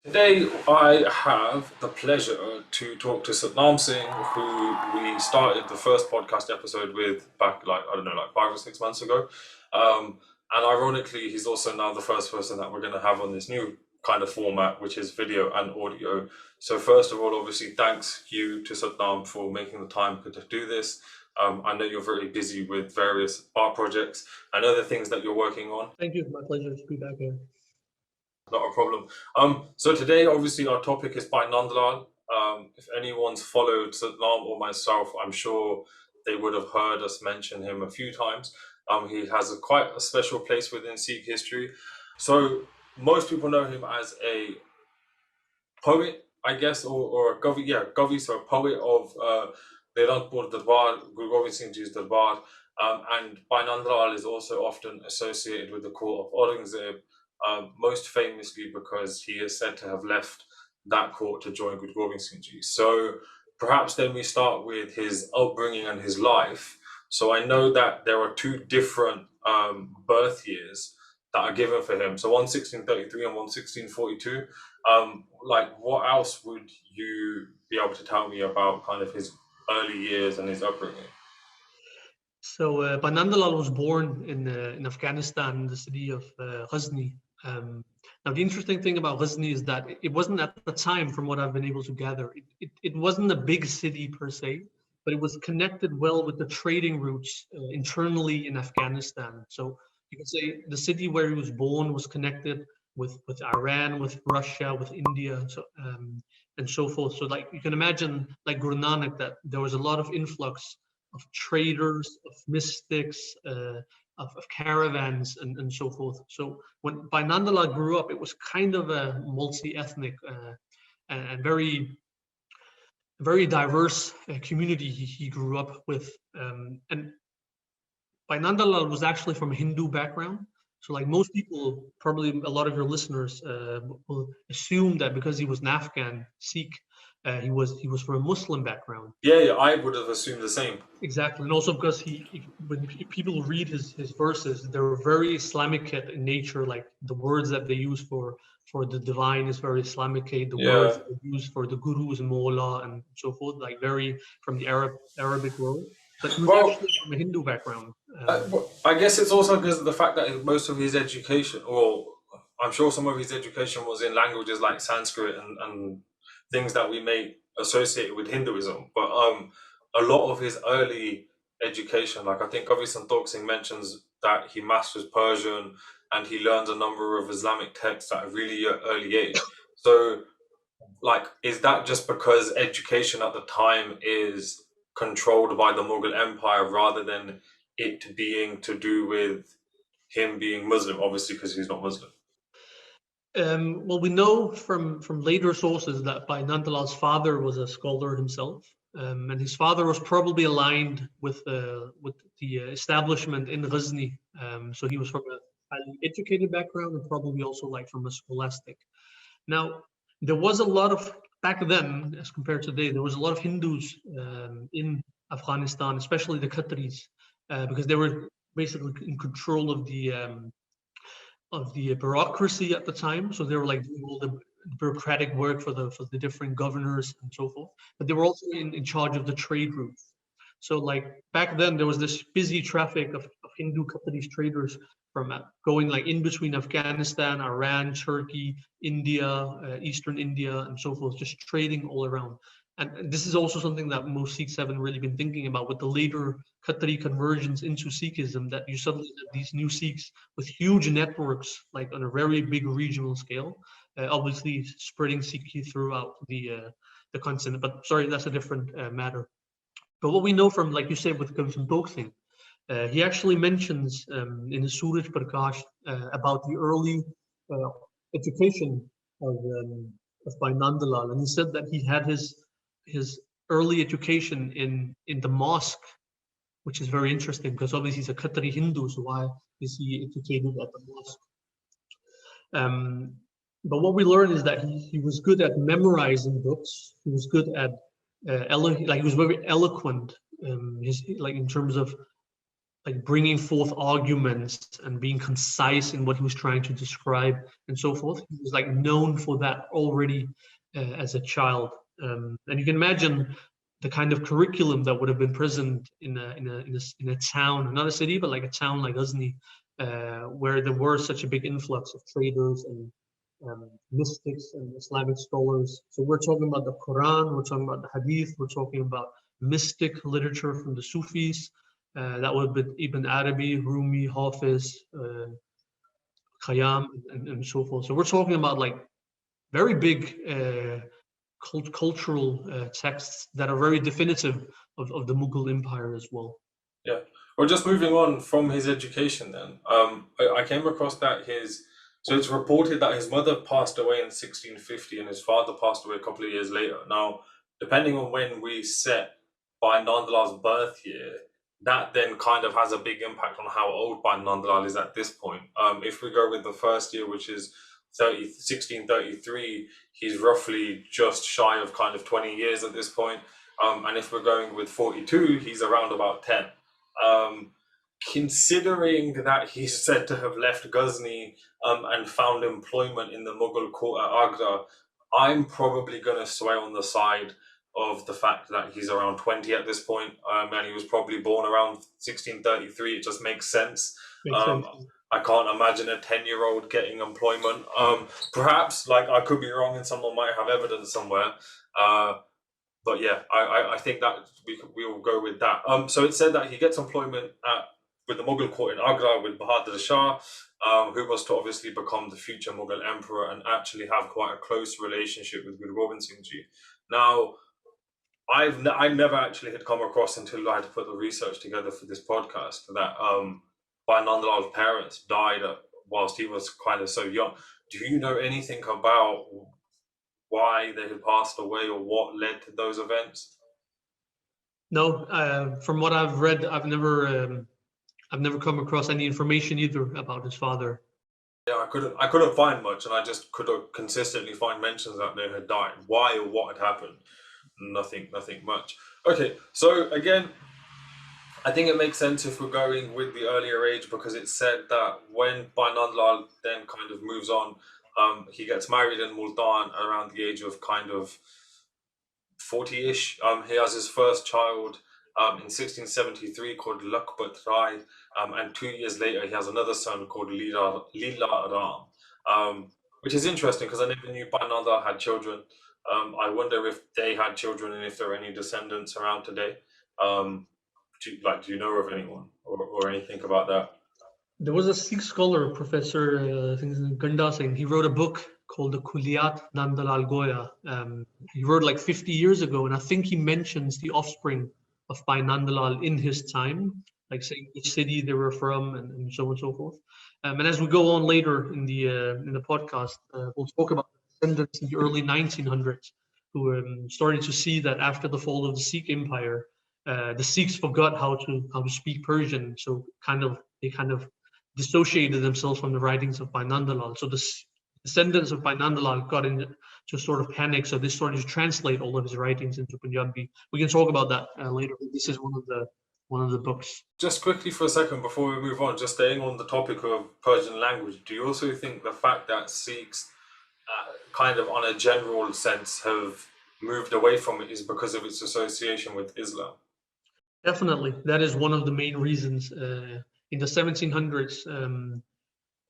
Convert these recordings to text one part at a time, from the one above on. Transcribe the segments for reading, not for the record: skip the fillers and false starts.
Today, I have the pleasure to talk to Satnam Singh, who we started the first podcast episode with back, like, I don't know, like 5 or 6 months ago. And ironically, he's also now the first person that we're going to have on this new kind of format, which is video and audio. So, first of all, obviously, thanks you to Satnam for making the time to do this. I know you're very busy with various art projects and other things that you're working on. Thank you. My pleasure to be back here. Not a problem. So today, obviously, our topic is Bhai Nand Lal. If anyone's followed Satnam or myself, I'm sure they would have heard us mention him a few times. He has quite a special place within Sikh history. So most people know him as a poet, I guess, or a Gavi, Gavi, so a poet of Vedantpur Darbar, Guru Gobind Singh Ji's Darbar. And Bhai Nand Lal is also often associated with the court of Aurangzeb, most famously because he is said to have left that court to join Guru Gobind Singh Ji. So perhaps then we start with his upbringing and his life. So I know that there are two different birth years that are given for him. So one 1633 and one 1642. Like, what else would you be able to tell me about kind of his early years and his upbringing? So Bhai Nand Lal was born in Afghanistan, in the city of Ghazni. Now, the interesting thing about Ghazni is that it wasn't at the time, from what I've been able to gather, it wasn't a big city per se, but it was connected well with the trading routes internally in Afghanistan. So you could say the city where he was born was connected with Iran, with Russia, with India, and so forth. So like you can imagine, like Guru Nanak, that there was a lot of influx of traders, of mystics, of caravans, and so forth. So when Bhai Nand Lal grew up, it was kind of a multi-ethnic and very diverse community he grew up with. And Bhai Nand Lal was actually from a Hindu background. So like most people, probably a lot of your listeners will assume that because he was an Afghan Sikh, he was from a Muslim background. Yeah, I would have assumed the same. Exactly, and also because when people read his verses, they're very Islamic in nature. Like the words that they use for the divine is very Islamic. The words they use for the gurus and Mawla and so forth, like very from the Arabic world. But he was actually from a Hindu background. I guess it's also because of the fact that most of his education, or I'm sure some of his education, was in languages like Sanskrit and things that we may associate with Hinduism. But a lot of his early education, like I think Kavi Santokh Singh mentions that he masters Persian and he learns a number of Islamic texts at a really early age. So, like, is that just because education at the time is controlled by the Mughal Empire rather than it being to do with him being Muslim, obviously because he's not Muslim? Well, we know from later sources that Bhai Nand Lal's father was a scholar himself, and his father was probably aligned with the establishment in Ghazni. So he was from a highly educated background and probably also like from a scholastic. Now, there was a lot of, back then, as compared to today, there was a lot of Hindus in Afghanistan, especially the Qataris, because they were basically in control of the bureaucracy at the time. So they were like doing all the bureaucratic work for the different governors and so forth. But they were also in charge of the trade routes. So like back then, there was this busy traffic of Hindu Qataris traders from going like in between Afghanistan, Iran, Turkey, India, Eastern India, and so forth, just trading all around. And this is also something that most Sikhs haven't really been thinking about with the later Qatari conversions into Sikhism, that you suddenly have these new Sikhs with huge networks, like on a very big regional scale, obviously spreading Sikhi throughout the continent. But sorry, that's a different matter. But what we know from, like you said, with Guru Santokh Singh, he actually mentions in his Suraj Prakash about the early education of Bhai Nand Lal, and he said that he had his early education in the mosque, which is very interesting because obviously he's a Qatari Hindu, so why is he educated at the mosque? But what we learn is that he was good at memorizing books. He was good at he was very eloquent. His like in terms of like bringing forth arguments and being concise in what he was trying to describe and so forth. He was like known for that already as a child. And you can imagine the kind of curriculum that would have been present in a town, not a city, but like a town like Ghazni, where there were such a big influx of traders and mystics and Islamic scholars. So we're talking about the Quran, we're talking about the Hadith, we're talking about mystic literature from the Sufis. That would be Ibn Arabi, Rumi, Hafiz, Khayyam, and so forth. So we're talking about like very big cultural texts that are very definitive of the Mughal Empire as well. Yeah. Well, just moving on from his education then, I came across that so it's reported that his mother passed away in 1650 and his father passed away a couple of years later. Now, depending on when we set Bhai Nand Lal's birth year, that then kind of has a big impact on how old Bhai Nand Lal is at this point. If we go with the first year, which is 1633, he's roughly just shy of kind of 20 years at this point. And if we're going with 42, he's around about 10. Considering that he's said to have left Ghazni and found employment in the Mughal court at Agra, I'm probably going to sway on the side of the fact that he's around 20 at this point, and he was probably born around 1633. It just makes sense. I can't imagine a 10-year-old getting employment. Perhaps, like, I could be wrong and someone might have evidence somewhere. But yeah, I think that we will go with that. So it said that he gets employment with the Mughal court in Agra with Bahadur Shah, who was to obviously become the future Mughal emperor and actually have quite a close relationship with Guru Gobind Singh Ji. Now, I never actually had come across until I had to put the research together for this podcast that Bhai Nand Lal's parents died whilst he was kind of so young. Do you know anything about why they had passed away or what led to those events? No, from what I've read, I've never come across any information either about his father. Yeah, I couldn't find much, and I just could consistently find mentions that they had died. Why or what had happened? Nothing much. Okay, so again, I think it makes sense if we're going with the earlier age, because it said that when Bhai Nand Lal then kind of moves on, he gets married in Multan around the age of kind of 40-ish. He has his first child in 1673 called Lakbat Rai, and 2 years later he has another son called Leela Ram, which is interesting because I never knew Bhai Nand Lal had children. I wonder if they had children and if there are any descendants around today. Do you know of anyone or anything about that? There was a Sikh scholar, Professor I think Ganda Singh. He wrote a book called the Kuliyat Nand Lal Goya. He wrote like 50 years ago, and I think he mentions the offspring of Bhai Nand Lal in his time, like saying which city they were from and so on and so forth. And as we go on later in the podcast, we'll talk about descendants in the early 1900s who started to see that after the fall of the Sikh Empire, the Sikhs forgot how to speak Persian, so they kind of dissociated themselves from the writings of Bhai Nand Lal. So the descendants of Bhai Nand Lal got into a sort of panic, so they started to translate all of his writings into Punjabi. We can talk about that later. This is one of the books. Just quickly for a second before we move on, just staying on the topic of Persian language, do you also think the fact that Sikhs kind of on a general sense have moved away from it is because of its association with Islam? Definitely. That is one of the main reasons. In the 1700s,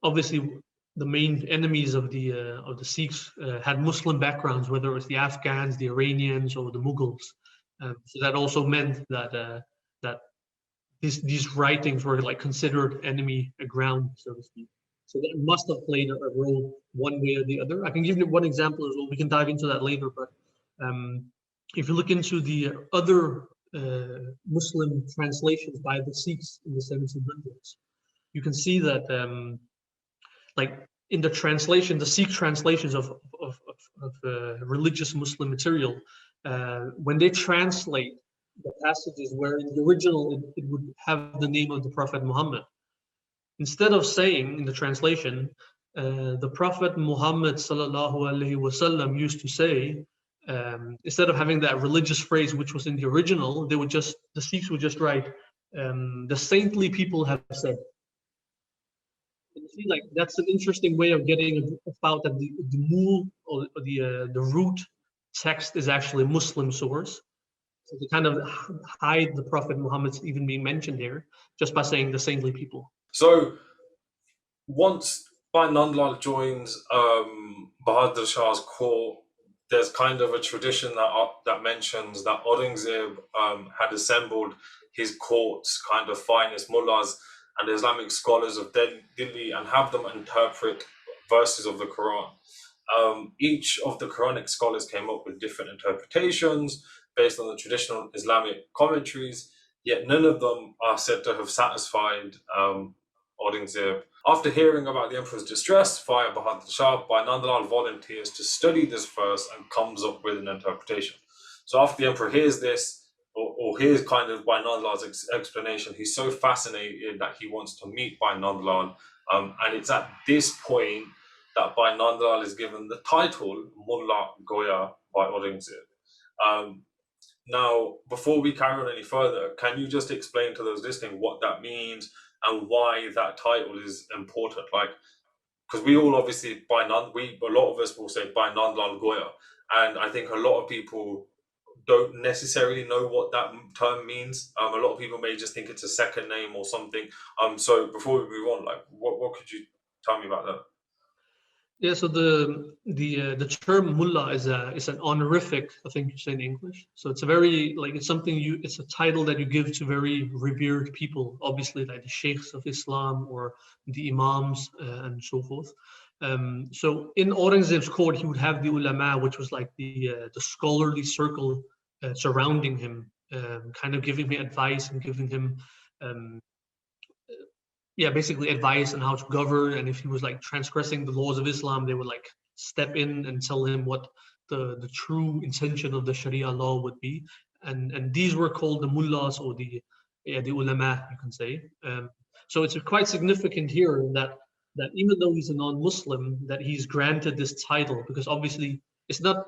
obviously the main enemies of the Sikhs had Muslim backgrounds, whether it was the Afghans, the Iranians, or the Mughals. So that also meant that these writings were like considered enemy ground, so to speak. So that must have played a role one way or the other. I can give you one example as well. We can dive into that later. But if you look into the other Muslim translations by the Sikhs in the 1700s, you can see that like in the translation, the Sikh translations of religious Muslim material, when they translate the passages where in the original it would have the name of the Prophet Muhammad, instead of saying in the translation, the Prophet Muhammad sallallahu alaihi wasallam used to say, instead of having that religious phrase which was in the original, the Sikhs would just write the saintly people have said. You see, like that's an interesting way of getting about that the mul or the root text is actually a Muslim source. So to kind of hide the Prophet Muhammad's even being mentioned here just by saying the saintly people. So once Bhai Nand Lal joins Bahadur Shah's court, there's kind of a tradition that mentions that Aurangzeb had assembled his court's kind of finest mullahs and Islamic scholars of Delhi and have them interpret verses of the Quran. Each of the Quranic scholars came up with different interpretations based on the traditional Islamic commentaries, yet none of them are said to have satisfied Aurangzeb. After hearing about the emperor's distress via Bahadur Shah, Bhai Nand Lal volunteers to study this verse and comes up with an interpretation. So after the emperor hears this, or hears kind of Bhai Nand Lal's explanation, he's so fascinated that he wants to meet Bhai Nand Lal. And it's at this point that Bhai Nand Lal is given the title Mullah Goya by Aurangzeb. Now, before we carry on any further, can you just explain to those listening what that means and why that title is important? Like, because we all obviously a lot of us will say Bhai Nand Lal Goya, and I think a lot of people don't necessarily know what that term means. A lot of people may just think it's a second name or something. So before we move on, like, what could you tell me about that? Yeah, so the term mullah is an honorific, I think you say in English. So it's a very it's a title that you give to very revered people, obviously like the sheikhs of Islam or the imams and so forth. So in Aurangzeb's court, he would have the ulama, which was like the scholarly circle surrounding him, kind of giving him advice and giving him basically advice on how to govern. And if he was like transgressing the laws of Islam, they would like step in and tell him what the true intention of the Sharia law would be. And these were called the mullahs or the ulama, you can say. So it's quite significant here that even though he's a non-Muslim, that he's granted this title, because obviously it's not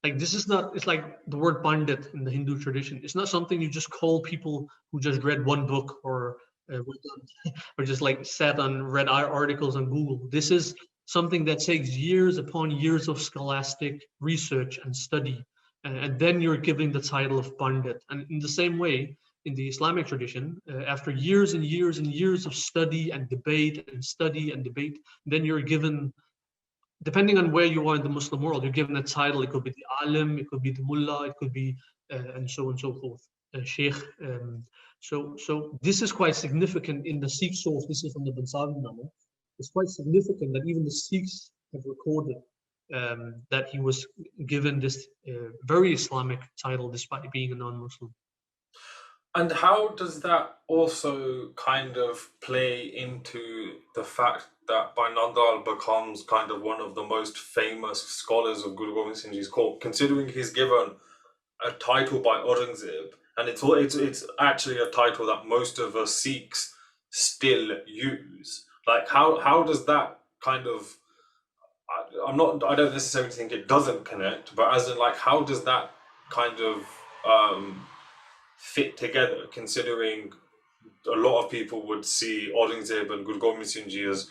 like it's like the word pandit in the Hindu tradition. It's not something you just call people who just read one book or just like sat on read articles on Google. This is something that takes years upon years of scholastic research and study, and then you're given the title of Pandit. And in the same way, in the Islamic tradition, after years and years and years of study and debate, then you're given, depending on where you are in the Muslim world, you're given a title. It could be the alim, it could be the mullah, it could be and so on and so forth, sheikh. So this is quite significant in the Sikh source. This is from the Bansavi Nama. It's quite significant that even the Sikhs have recorded that he was given this very Islamic title despite being a non-Muslim. And how does that also kind of play into the fact that Bhai Nand Lal becomes kind of one of the most famous scholars of Guru Gobind Singh Ji's court, considering he's given a title by Aurangzeb, and it's actually a title that most of us Sikhs still use. Like, how does that kind of, I don't necessarily think it doesn't connect, but as in, like, how does that kind of fit together, considering a lot of people would see Aurangzeb and Guru Gobind Singh Ji as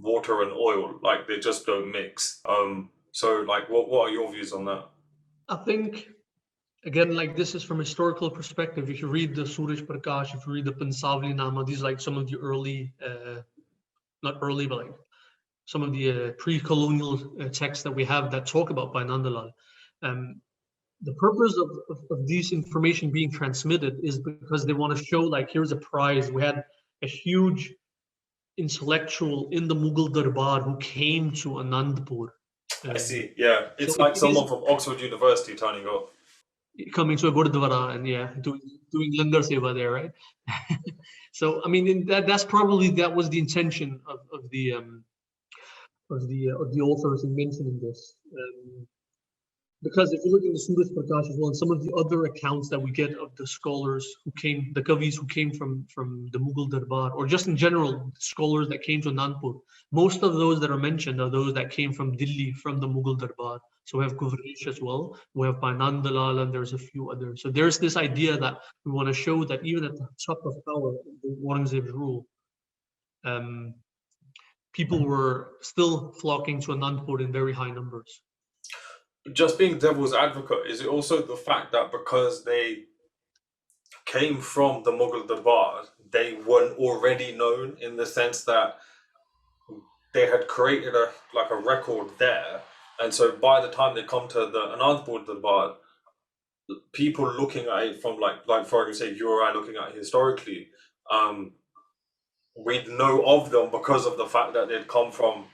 water and oil, like they just don't mix. So like, what are your views on that? I think, again, like this is from a historical perspective. If you read the Suraj Prakash, if you read the Pansavli Nama, these are like some of the early, not early, but like some of the pre-colonial texts that we have that talk about Bhai Nand Lal. The purpose of these information being transmitted is because they want to show, like, here's a prize. We had a huge intellectual in the Mughal Darbar who came to Anandpur. I see. Yeah, it's so like someone from Oxford University turning up, coming to a Gurdwara and doing Langar Seva there, right? So I mean, that was the intention of the authors in mentioning this. Because if you look in the Suraj Prakash as well, and some of the other accounts that we get of the scholars the Kavis who came from the Mughal Darbar, or just in general, scholars that came to Anandpur, most of those that are mentioned are those that came from Delhi, from the Mughal Darbar, So we have Guvresh as well. We have Bhai Nand Lal, and there's a few others. So there's this idea that we want to show that even at the top of power, Aurangzeb's rule, people were still flocking to Anandpur in very high numbers. Just being devil's advocate, is it also the fact that because they came from the Mughal Darbar, they weren't already known in the sense that they had created a record there, and so by the time they come to the Anandpur Darbar, people looking at it from like for example, say you or I looking at it historically, we'd know of them because of the fact that they'd come from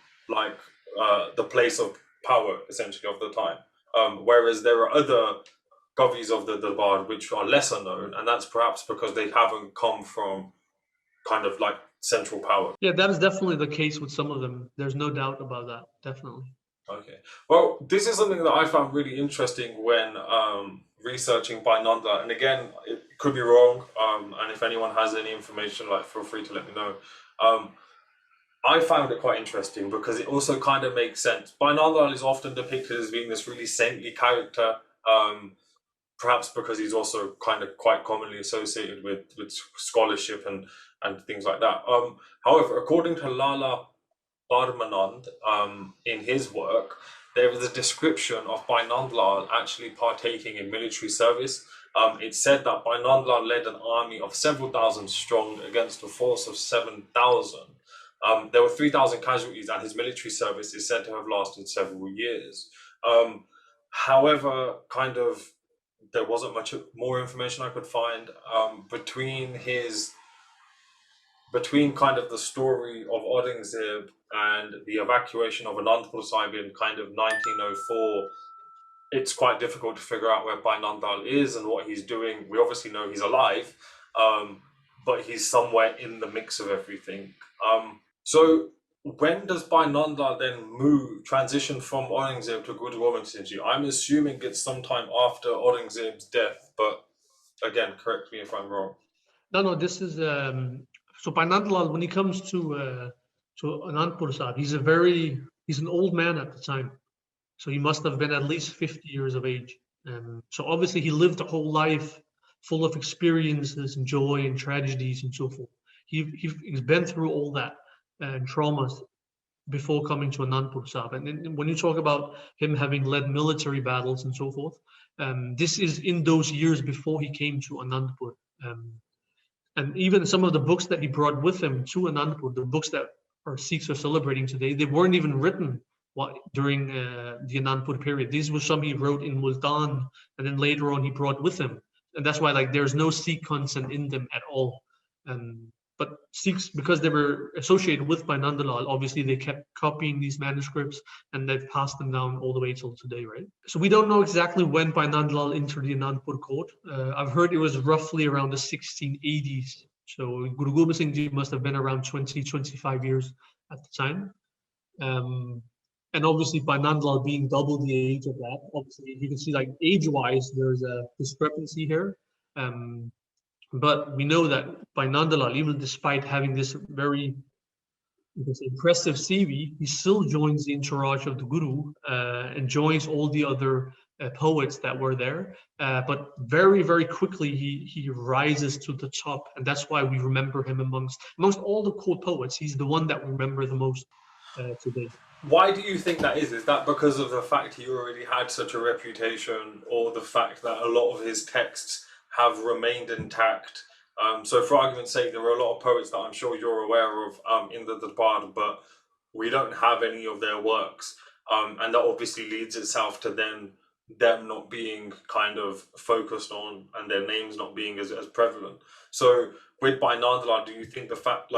the place of power essentially of the time. Whereas there are other govies of the Darbar which are lesser known, and that's perhaps because they haven't come from kind of like central power. Yeah, that is definitely the case with some of them. There's no doubt about that, definitely. Okay. Well, this is something that I found really interesting when researching Bhai Nand Lal. And again, it could be wrong. And if anyone has any information, feel free to let me know. I found it quite interesting because it also kind of makes sense. Bhai Nand Lal is often depicted as being this really saintly character, perhaps because he's also kind of quite commonly associated with scholarship and things like that. However, according to Lala Parmanand, in his work, there is a description of Bhai Nand Lal actually partaking in military service. It said that Bhai Nand Lal led an army of several thousand strong against a force of 7,000. There were 3,000 casualties, and his military service is said to have lasted several years. However, there wasn't much more information I could find between kind of the story of Aurangzeb and the evacuation of Anandpur Sahib in kind of 1904. It's quite difficult to figure out where Bhai Nand Lal is and what he's doing. We obviously know he's alive, but he's somewhere in the mix of everything. So when does Bhai Nand Lal then transition from Aurangzeb to Guru Gobind Singh Ji? I'm assuming it's sometime after Aurangzeb's death, but again, correct me if I'm wrong. No, this is so Bhai Nand Lal, when he comes to Anandpur Sahib, he's an old man at the time. So he must have been at least 50 years of age. So obviously he lived a whole life full of experiences and joy and tragedies and so forth. He's been through all that and traumas before coming to Anandpur Sahib. And when you talk about him having led military battles and so forth, this is in those years before he came to Anandpur. And even some of the books that he brought with him to Anandpur, the books that our Sikhs are celebrating today, they weren't even written during the Anandpur period. These were some he wrote in Multan, and then later on he brought with him. And that's why there's no Sikh content in them at all. But Sikhs, because they were associated with Bhai Nand Lal, obviously they kept copying these manuscripts and they've passed them down all the way till today, right? So we don't know exactly when Bhai Nand Lal entered the Anandpur court. I've heard it was roughly around the 1680s. So Guru Gobind Singh Ji must have been around 25 years at the time. And obviously Bhai Nand Lal being double the age of that, obviously you can see age-wise, there's a discrepancy here. But we know that Bhai Nand Lal, even despite having this very impressive CV, he still joins the entourage of the Guru and joins all the other poets that were there. But very, very quickly, he rises to the top. And that's why we remember him amongst all the court poets. He's the one that we remember the most today. Why do you think that is? Is that because of the fact he already had such a reputation, or the fact that a lot of his texts have remained intact? So for argument's sake, there are a lot of poets that I'm sure you're aware of in the Darbar, but we don't have any of their works. And that obviously leads itself to them not being kind of focused on, and their names not being as prevalent. So with Bhai Nand Lal, do you think the fact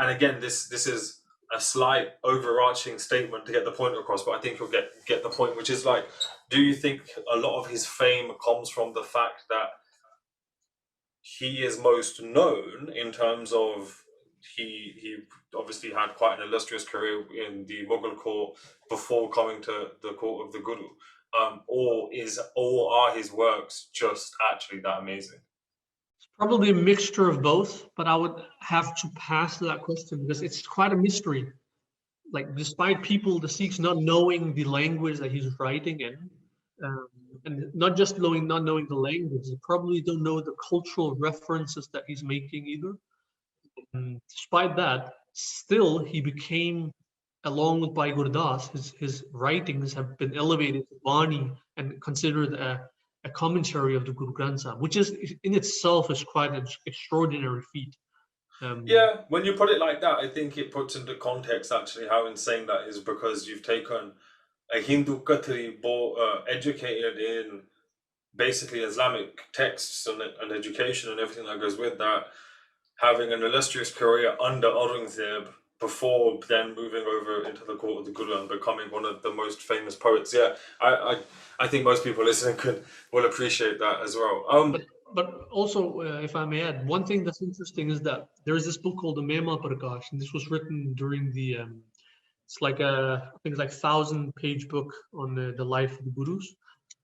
and again, this is a slight overarching statement to get the point across, but I think you'll get the point, which is do you think a lot of his fame comes from the fact that he is most known in terms of he obviously had quite an illustrious career in the Mughal court before coming to the court of the Guru, or are his works just actually that amazing? It's probably a mixture of both, but I would have to pass that question because it's quite a mystery. like despite people, the Sikhs not knowing the language that he's writing in, um, and not just not knowing the language, they probably don't know the cultural references that he's making either. Despite that, still he became, along with Bhai Gurdas, his writings have been elevated to Bani and considered a commentary of the Guru Granth Sahib, which is in itself is quite an extraordinary feat. Yeah, when you put it like that, I think it puts into context actually how insane that is, because you've taken a Hindu Qatari educated in basically Islamic texts and education and everything that goes with that, having an illustrious career under Aurangzeb before then moving over into the court of the Guru and becoming one of the most famous poets. Yeah, I think most people listening will appreciate that as well. But also, if I may add, one thing that's interesting is that there is this book called the Mema Prakash, and this was written during the it's like I think it's like 1,000-page book on the life of the gurus,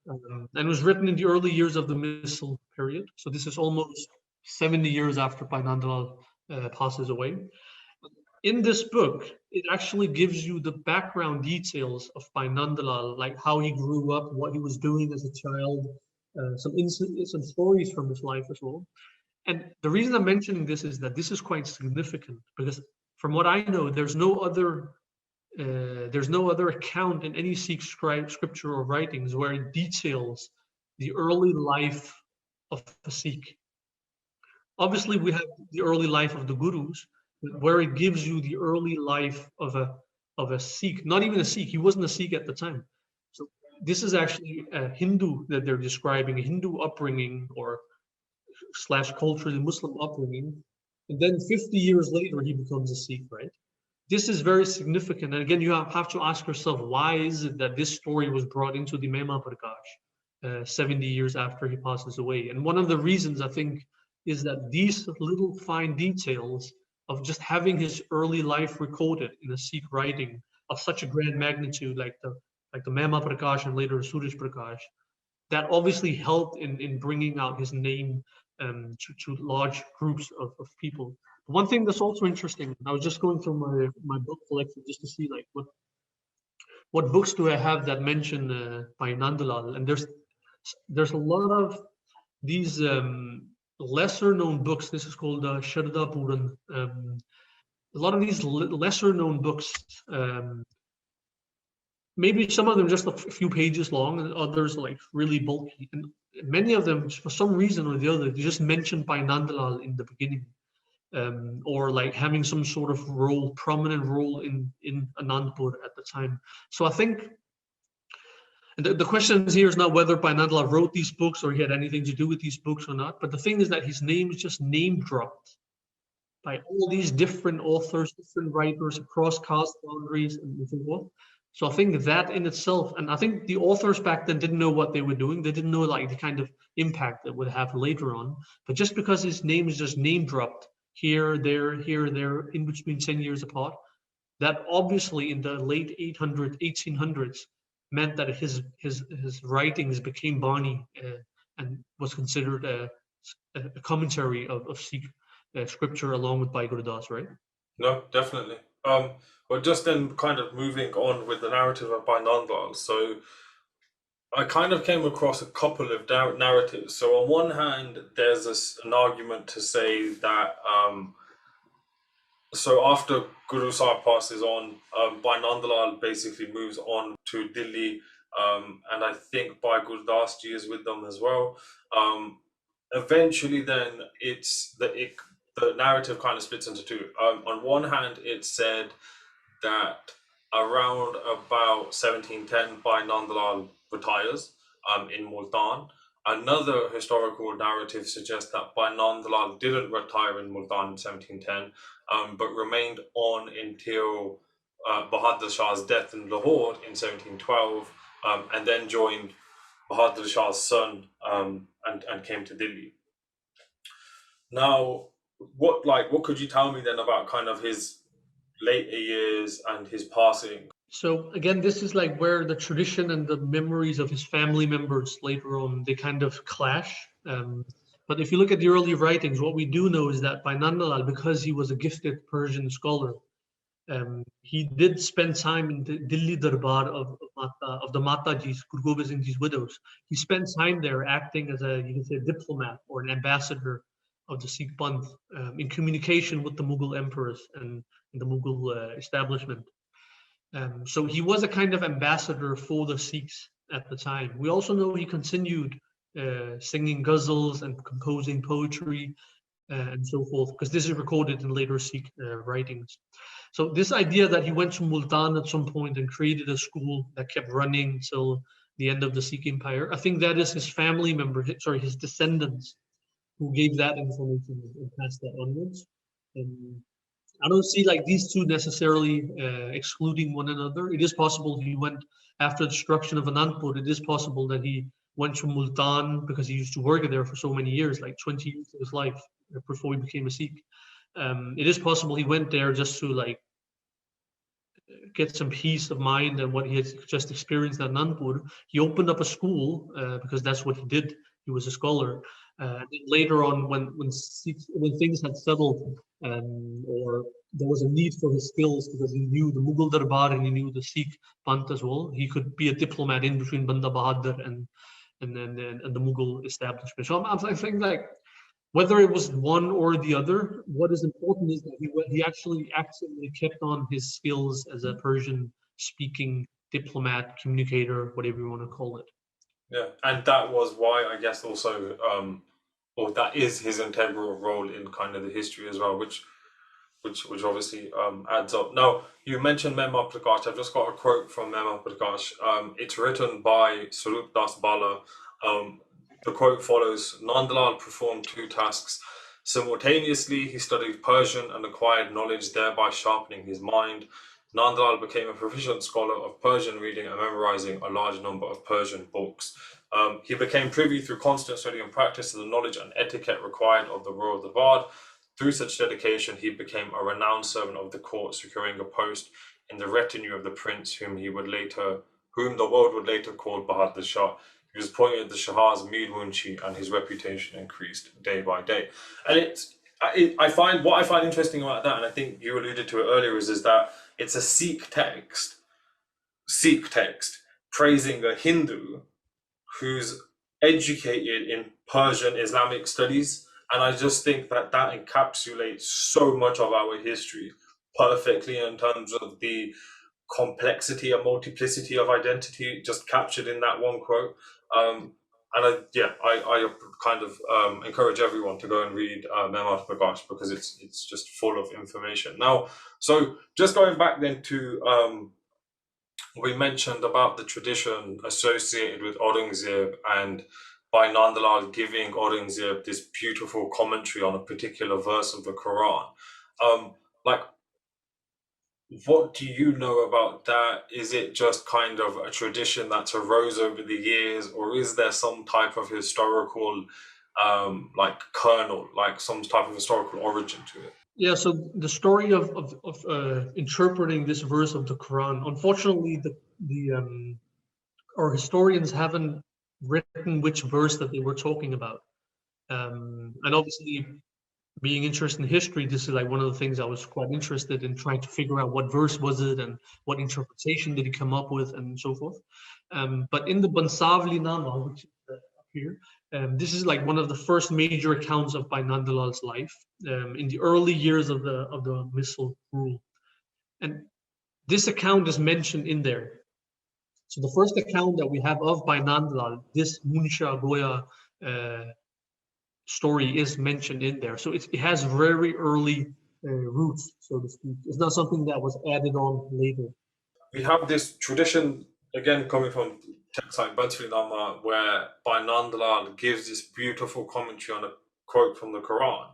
and it was written in the early years of the Missile period. So this is almost 70 years after Bhai Nand Lal passes away. In this book, it actually gives you the background details of Bhai Nand Lal, like how he grew up, what he was doing as a child, some stories from his life as well. And the reason I'm mentioning this is that this is quite significant because, from what I know, there's no other account in any Sikh scripture or writings where it details the early life of a Sikh. Obviously, we have the early life of the gurus, where it gives you the early life of a Sikh, not even a Sikh. He wasn't a Sikh at the time. So this is actually a Hindu that they're describing, a Hindu upbringing or slash culturally Muslim upbringing. And then 50 years later, he becomes a Sikh, right? This is very significant. And again, you have to ask yourself, why is it that this story was brought into the Mema Prakash 70 years after he passes away? And one of the reasons, I think, is that these little fine details of just having his early life recorded in a Sikh writing of such a grand magnitude, like the Mema Prakash and later Suraj Prakash, that obviously helped in bringing out his name to large groups of people. One thing that's also interesting, I was just going through my book collection just to see like what books do I have that mention Bhai Nand Lal, and there's a lot of these lesser known books. This is called Sharda Puran. A lot of these lesser known books, maybe some of them just a few pages long, and others like really bulky. And many of them, for some reason or the other, they just mention Bhai Nand Lal in the beginning. Or like having some sort of prominent role in Anandpur at the time. So I think the question here is not whether Bhai Nand Lal wrote these books or he had anything to do with these books or not, but the thing is that his name is just name dropped by all these different authors, different writers across caste boundaries and so forth. So I think that in itself, and I think the authors back then didn't know what they were doing. They didn't know like the kind of impact that would have later on. But just because his name is just name dropped here, there, in between 10 years apart, that obviously in the late 1800s meant that his writings became Bani and was considered a commentary of Sikh scripture along with Bhai Gurdas, right? No, definitely. But just then, kind of moving on with the narrative of Bhai Nand Lal. So I kind of came across a couple of narratives. So on one hand, there's an argument to say that so after Guru Sahib passes on, Bhai Nand Lal basically moves on to Delhi, and I think Bhai Gurdas Ji is with them as well. Eventually, then the narrative kind of splits into two. On one hand, it said that around about 1710, Bhai Nand Lal retires in Multan. Another historical narrative suggests that Bhai Nand Lal didn't retire in Multan in 1710, but remained on until Bahadur Shah's death in Lahore in 1712, and then joined Bahadur Shah's son and came to Delhi. Now, what could you tell me then about kind of his later years and his passing? So again, this is like where the tradition and the memories of his family members later on, they kind of clash. But if you look at the early writings, what we do know is that Bhai Nand Lal, because he was a gifted Persian scholar, He did spend time in the Delhi Darbar of the Matajis, Guru Gobind Singh Ji's widows. He spent time there acting as a, you can say, a diplomat or an ambassador of the Sikh Panth, in communication with the Mughal emperors and the Mughal establishment. So he was a kind of ambassador for the Sikhs at the time. We also know he continued singing ghazals and composing poetry and so forth, because this is recorded in later Sikh writings. So this idea that he went to Multan at some point and created a school that kept running till the end of the Sikh Empire, I think that is his family member, his descendants, who gave that information and passed that onwards. And I don't see like these two necessarily excluding one another. It is possible he went after the destruction of Anandpur. It is possible that he went to Multan because he used to work there for so many years, like 20 years of his life before he became a Sikh. It is possible he went there just to like get some peace of mind and what he had just experienced at Anandpur. He opened up a school because that's what he did. He was a scholar. And then later on, when things had settled, or there was a need for his skills because he knew the Mughal Darbar and he knew the Sikh Panth as well, he could be a diplomat in between Banda Bahadur and the Mughal establishment. So I think like whether it was one or the other, what is important is that he actually actively kept on his skills as a Persian speaking diplomat, communicator, whatever you want to call it. Yeah, and that was why I guess also, or that is his integral role in kind of the history as well, which obviously adds up. Now, you mentioned Mema Prakash. I've just got a quote from Mema Prakash. It's written by Sarup Das Bala. The quote follows: Nand Lal performed two tasks simultaneously. He studied Persian and acquired knowledge, thereby sharpening his mind. Nand Lal became a proficient scholar of Persian, reading and memorizing a large number of Persian books. He became privy through constant study and practice to the knowledge and etiquette required of the royal Darbar. Through such dedication, he became a renowned servant of the court, securing a post in the retinue of the prince, whom the world would later call Bahadur Shah. He was appointed the Shah's Mir Munshi, and his reputation increased day by day. And I find interesting about that, and I think you alluded to it earlier, is that it's a Sikh text praising a Hindu who's educated in Persian Islamic studies. And I just think that encapsulates so much of our history perfectly in terms of the complexity and multiplicity of identity just captured in that one quote. And I kind of encourage everyone to go and read Mehmet Prakash, because it's just full of information. Now, so just going back then to we mentioned about the tradition associated with Aurangzeb and Bhai Nand Lal giving Aurangzeb this beautiful commentary on a particular verse of the Quran. Like, what do you know about that? Is it just kind of a tradition that's arose over the years, or is there some type of historical, like kernel, like some type of historical origin to it? Yeah, so the story of interpreting this verse of the Quran, unfortunately, our historians haven't written which verse that they were talking about. And obviously, being interested in history, this is like one of the things I was quite interested in trying to figure out what verse was it and what interpretation did he come up with and so forth. But in the Bansavli Nama, which is up here, this is like one of the first major accounts of Bhai Nand Lal's life in the early years of the Misl rule. And this account is mentioned in there. So the first account that we have of Bhai Nand Lal, this Munsha Goya story is mentioned in there. So it has very early roots, so to speak. It's not something that was added on later. We have this tradition, again, coming from texts like Bansuri Nama, where Bhai Nand Lal gives this beautiful commentary on a quote from the Quran.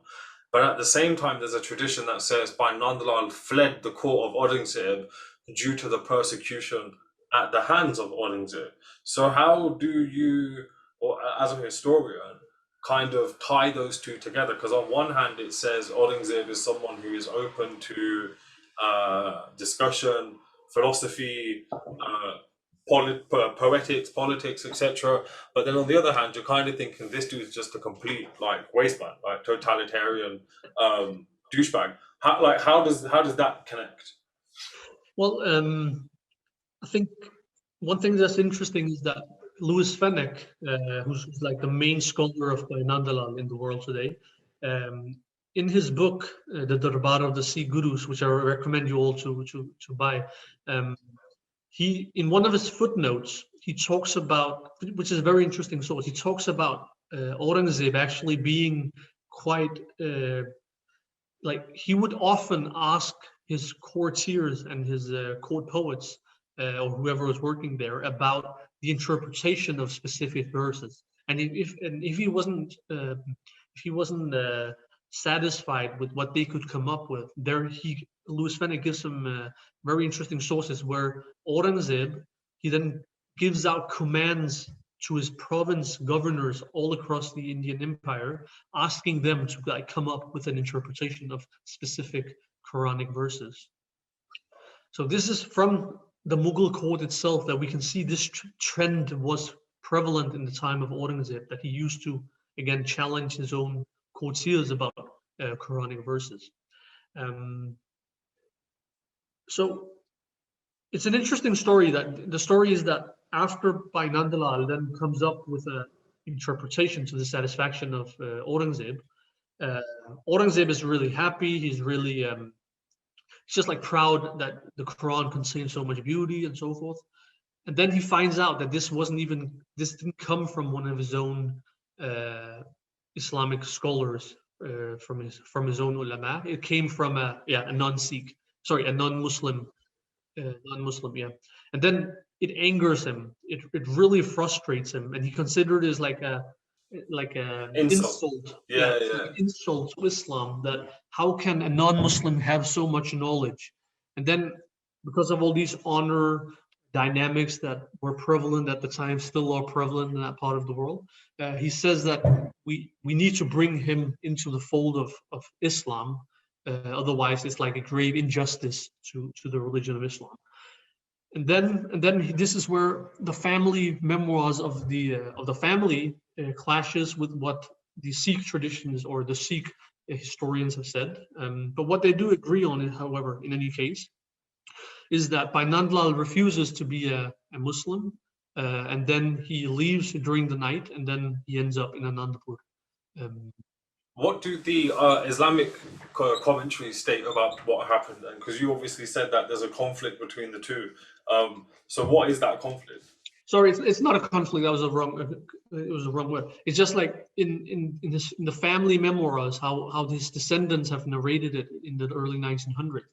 But at the same time, there's a tradition that says Bhai Nand Lal fled the court of Aurangzeb due to the persecution at the hands of Aurangzeb. So how do you, or as a historian, kind of tie those two together? Because on one hand, it says Aurangzeb is someone who is open to discussion, philosophy, poetics, politics, etc. But then on the other hand, you're kind of thinking this dude is just a complete like wasteman, like totalitarian douchebag. How does that connect? Well, I think one thing that's interesting is that Louis Fenech, who's like the main scholar of Bhai Nand Lal in the world today, um, in his book, The Darbar of the Sikh Gurus, which I recommend you all to buy, um, he in one of his footnotes he talks about, which is a very interesting source. He talks about Aurangzeb actually being quite like he would often ask his courtiers and his court poets or whoever was working there about the interpretation of specific verses. And if he wasn't satisfied with what they could come up with, there he Louis Fenech gives some very interesting sources where Aurangzeb he then gives out commands to his province governors all across the Indian Empire, asking them to like come up with an interpretation of specific Quranic verses. So this is from the Mughal court itself that we can see this trend was prevalent in the time of Aurangzeb, that he used to again challenge his own courtiers about Quranic verses. So it's an interesting story. That the story is that after Bhai Nand Lal then comes up with an interpretation to the satisfaction of Aurangzeb, Aurangzeb is really happy. He's really he's just like proud that the Quran contains so much beauty and so forth. And then he finds out that this didn't come from one of his own Islamic scholars from his own ulama. It came from a non-Sikh, sorry, a non-Muslim. Yeah. And then it angers him. It really frustrates him, and he considered it as like an insult. Yeah, It's like an insult to Islam. That how can a non-Muslim have so much knowledge? And then because of all these honor dynamics that were prevalent at the time, still are prevalent in that part of the world, he says that we need to bring him into the fold of Islam. Otherwise, it's like a grave injustice to the religion of Islam. And then this is where the family memoirs of the family clashes with what the Sikh traditions or the Sikh historians have said. But what they do agree on, however, in any case, is that Bhai Nand Lal refuses to be a Muslim, and then he leaves during the night, and then he ends up in Anandapur. What do the Islamic commentaries state about what happened? And because you obviously said that there's a conflict between the two, so what is that conflict? Sorry, it's not a conflict. That was a wrong. It was a wrong word. It's just like in the family memoirs, how his descendants have narrated it in the early 1900s.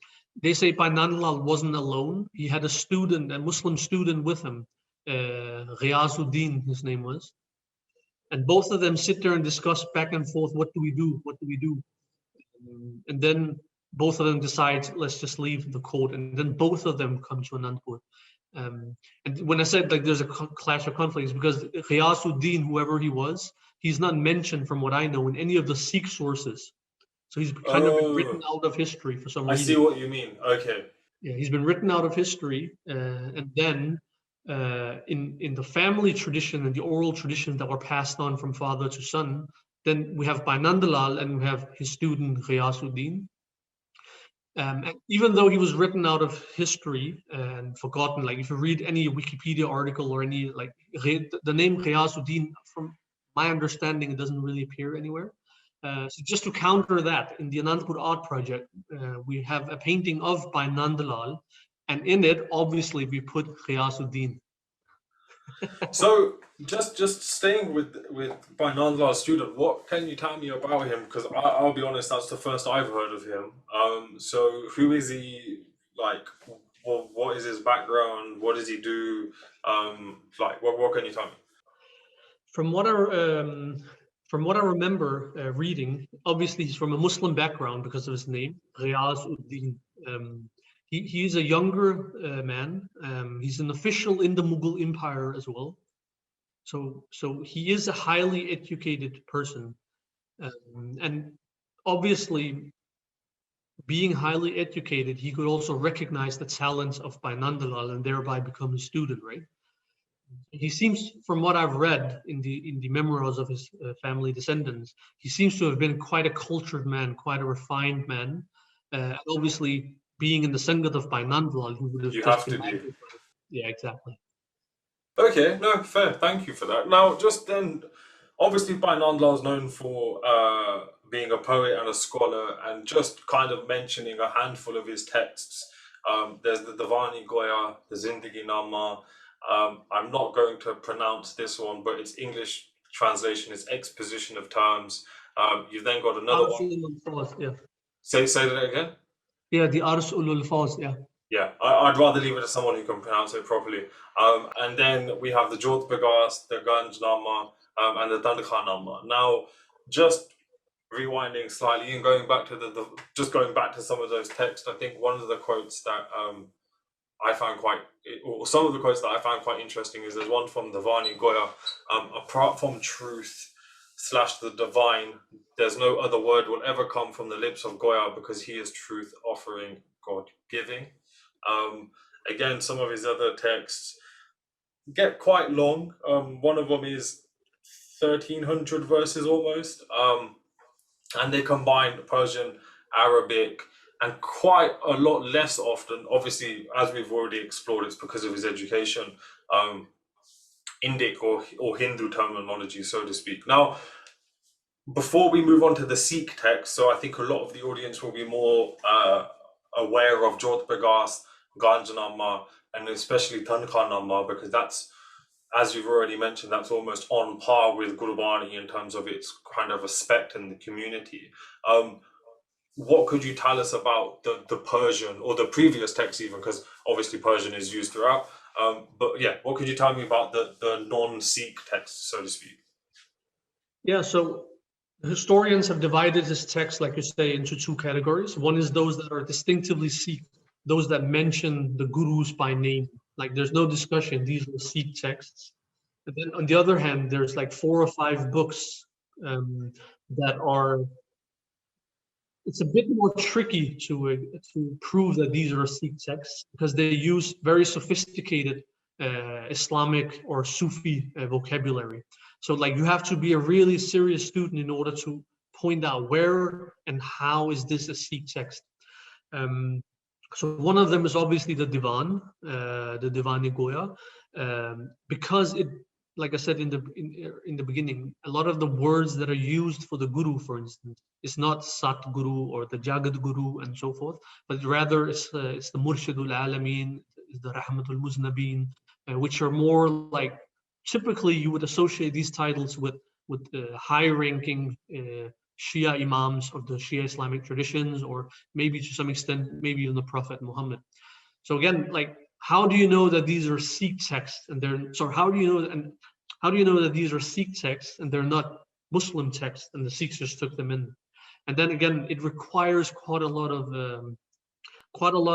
They say Bhai Nand Lal wasn't alone. He had a Muslim student with him, Ghiyazuddin, his name was. And both of them sit there and discuss back and forth, what do we do? What do we do? And then both of them decide, let's just leave the court. And then both of them come to Anandpur. And when I said like there's a clash of conflicts, because Ghiyazuddin, whoever he was, he's not mentioned from what I know in any of the Sikh sources. So he's kind of been written out of history for some reason. I see what you mean. Okay. Yeah, he's been written out of history. And then in the family tradition and the oral traditions that were passed on from father to son, then we have Bhai Nand Lal and we have his student Ghiyazuddin. And even though he was written out of history and forgotten, like if you read any Wikipedia article or any like the name Ghiyazuddin, from my understanding, it doesn't really appear anywhere. So just to counter that, in the Anandpur Art Project, we have a painting of Bhai Nand Lal, and in it, obviously, we put Ghiyazuddin. So just staying with Bhai Nand Lal's student, what can you tell me about him? Because I'll be honest, that's the first I've heard of him. So who is he? Like, what is his background? What does he do? Like, what can you tell me? From what I remember reading, obviously he's from a Muslim background because of his name, Ghiyazuddin. He's a younger man. He's an official in the Mughal Empire as well. So he is a highly educated person. And obviously, being highly educated, he could also recognize the talents of Bhai Nand Lal and thereby become a student, right? He seems, from what I've read in the memoirs of his family descendants, he seems to have been quite a cultured man, quite a refined man. Obviously, being in the Sangat of Bhai Nand Lal, he would have You just have been to be. Yeah, exactly. Okay, no, fair. Thank you for that. Now, just then, obviously, Bhai Nand Lal is known for being a poet and a scholar, and just kind of mentioning a handful of his texts. There's the Divani Goya, the Zindagi Nama. I'm not going to pronounce this one, but its English translation is exposition of terms. You've then got another one. Yeah. Say that again. Yeah, the Ars Ulul Fawz, yeah. Yeah, I'd rather leave it to someone who can pronounce it properly. And then we have the Jodh Bagas, the Ganj Nama, and the Dandakhan Nama. Now, just rewinding slightly and going back to just going back to some of those texts, I think one of the quotes that I found or some of the quotes that I found quite interesting is there's one from the Vani Goya. Apart from truth / the divine, there's no other word will ever come from the lips of Goya because he is truth offering, God giving. Again, some of his other texts get quite long. One of them is 1,300 verses almost. And they combine Persian, Arabic, and quite a lot less often. Obviously, as we've already explored, it's because of his education, Indic or Hindu terminology, so to speak. Now, before we move on to the Sikh text, so I think a lot of the audience will be more aware of Jodh Bagas, Ganjanama, and especially Tankanama, because that's, as you've already mentioned, that's almost on par with Gurbani in terms of its kind of respect in the community. What could you tell us about the Persian or the previous text even, because obviously Persian is used throughout. But yeah, what could you tell me about the non-Sikh text, so to speak? Yeah, so historians have divided this text, like you say, into two categories. One is those that are distinctively Sikh, those that mention the gurus by name. Like there's no discussion, these are Sikh texts. But then on the other hand, there's like 4 or 5 books that are, it's a bit more tricky to prove that these are Sikh texts because they use very sophisticated Islamic or Sufi vocabulary. So like you have to be a really serious student in order to point out where and how is this a Sikh text. So one of them is obviously the Divani Goya, because it, like I said in the beginning, a lot of the words that are used for the Guru, for instance, is not Sat Guru or the Jagat Guru and so forth, but rather it's the Murshidul Alameen, the Rahmatul Muznabeen, which are more like, typically you would associate these titles with high-ranking Shia Imams of the Shia Islamic traditions, or maybe to some extent, maybe even the Prophet Muhammad. So again, like, how do you know that these are Sikh texts and how do you know that these are Sikh texts and they're not Muslim texts and the Sikhs just took them in? And then again, it requires quite a lot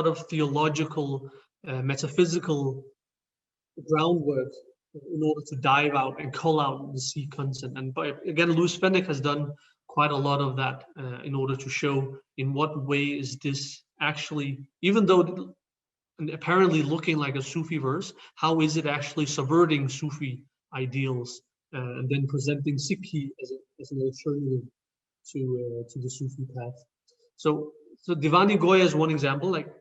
of theological, metaphysical groundwork in order to dive out and call out the Sikh content. And again, Louis Fenwick has done quite a lot of that in order to show in what way is this actually, even though apparently looking like a Sufi verse, how is it actually subverting Sufi ideals and then presenting Sikhi as an alternative to the Sufi path. So Divani Goya is one example. Like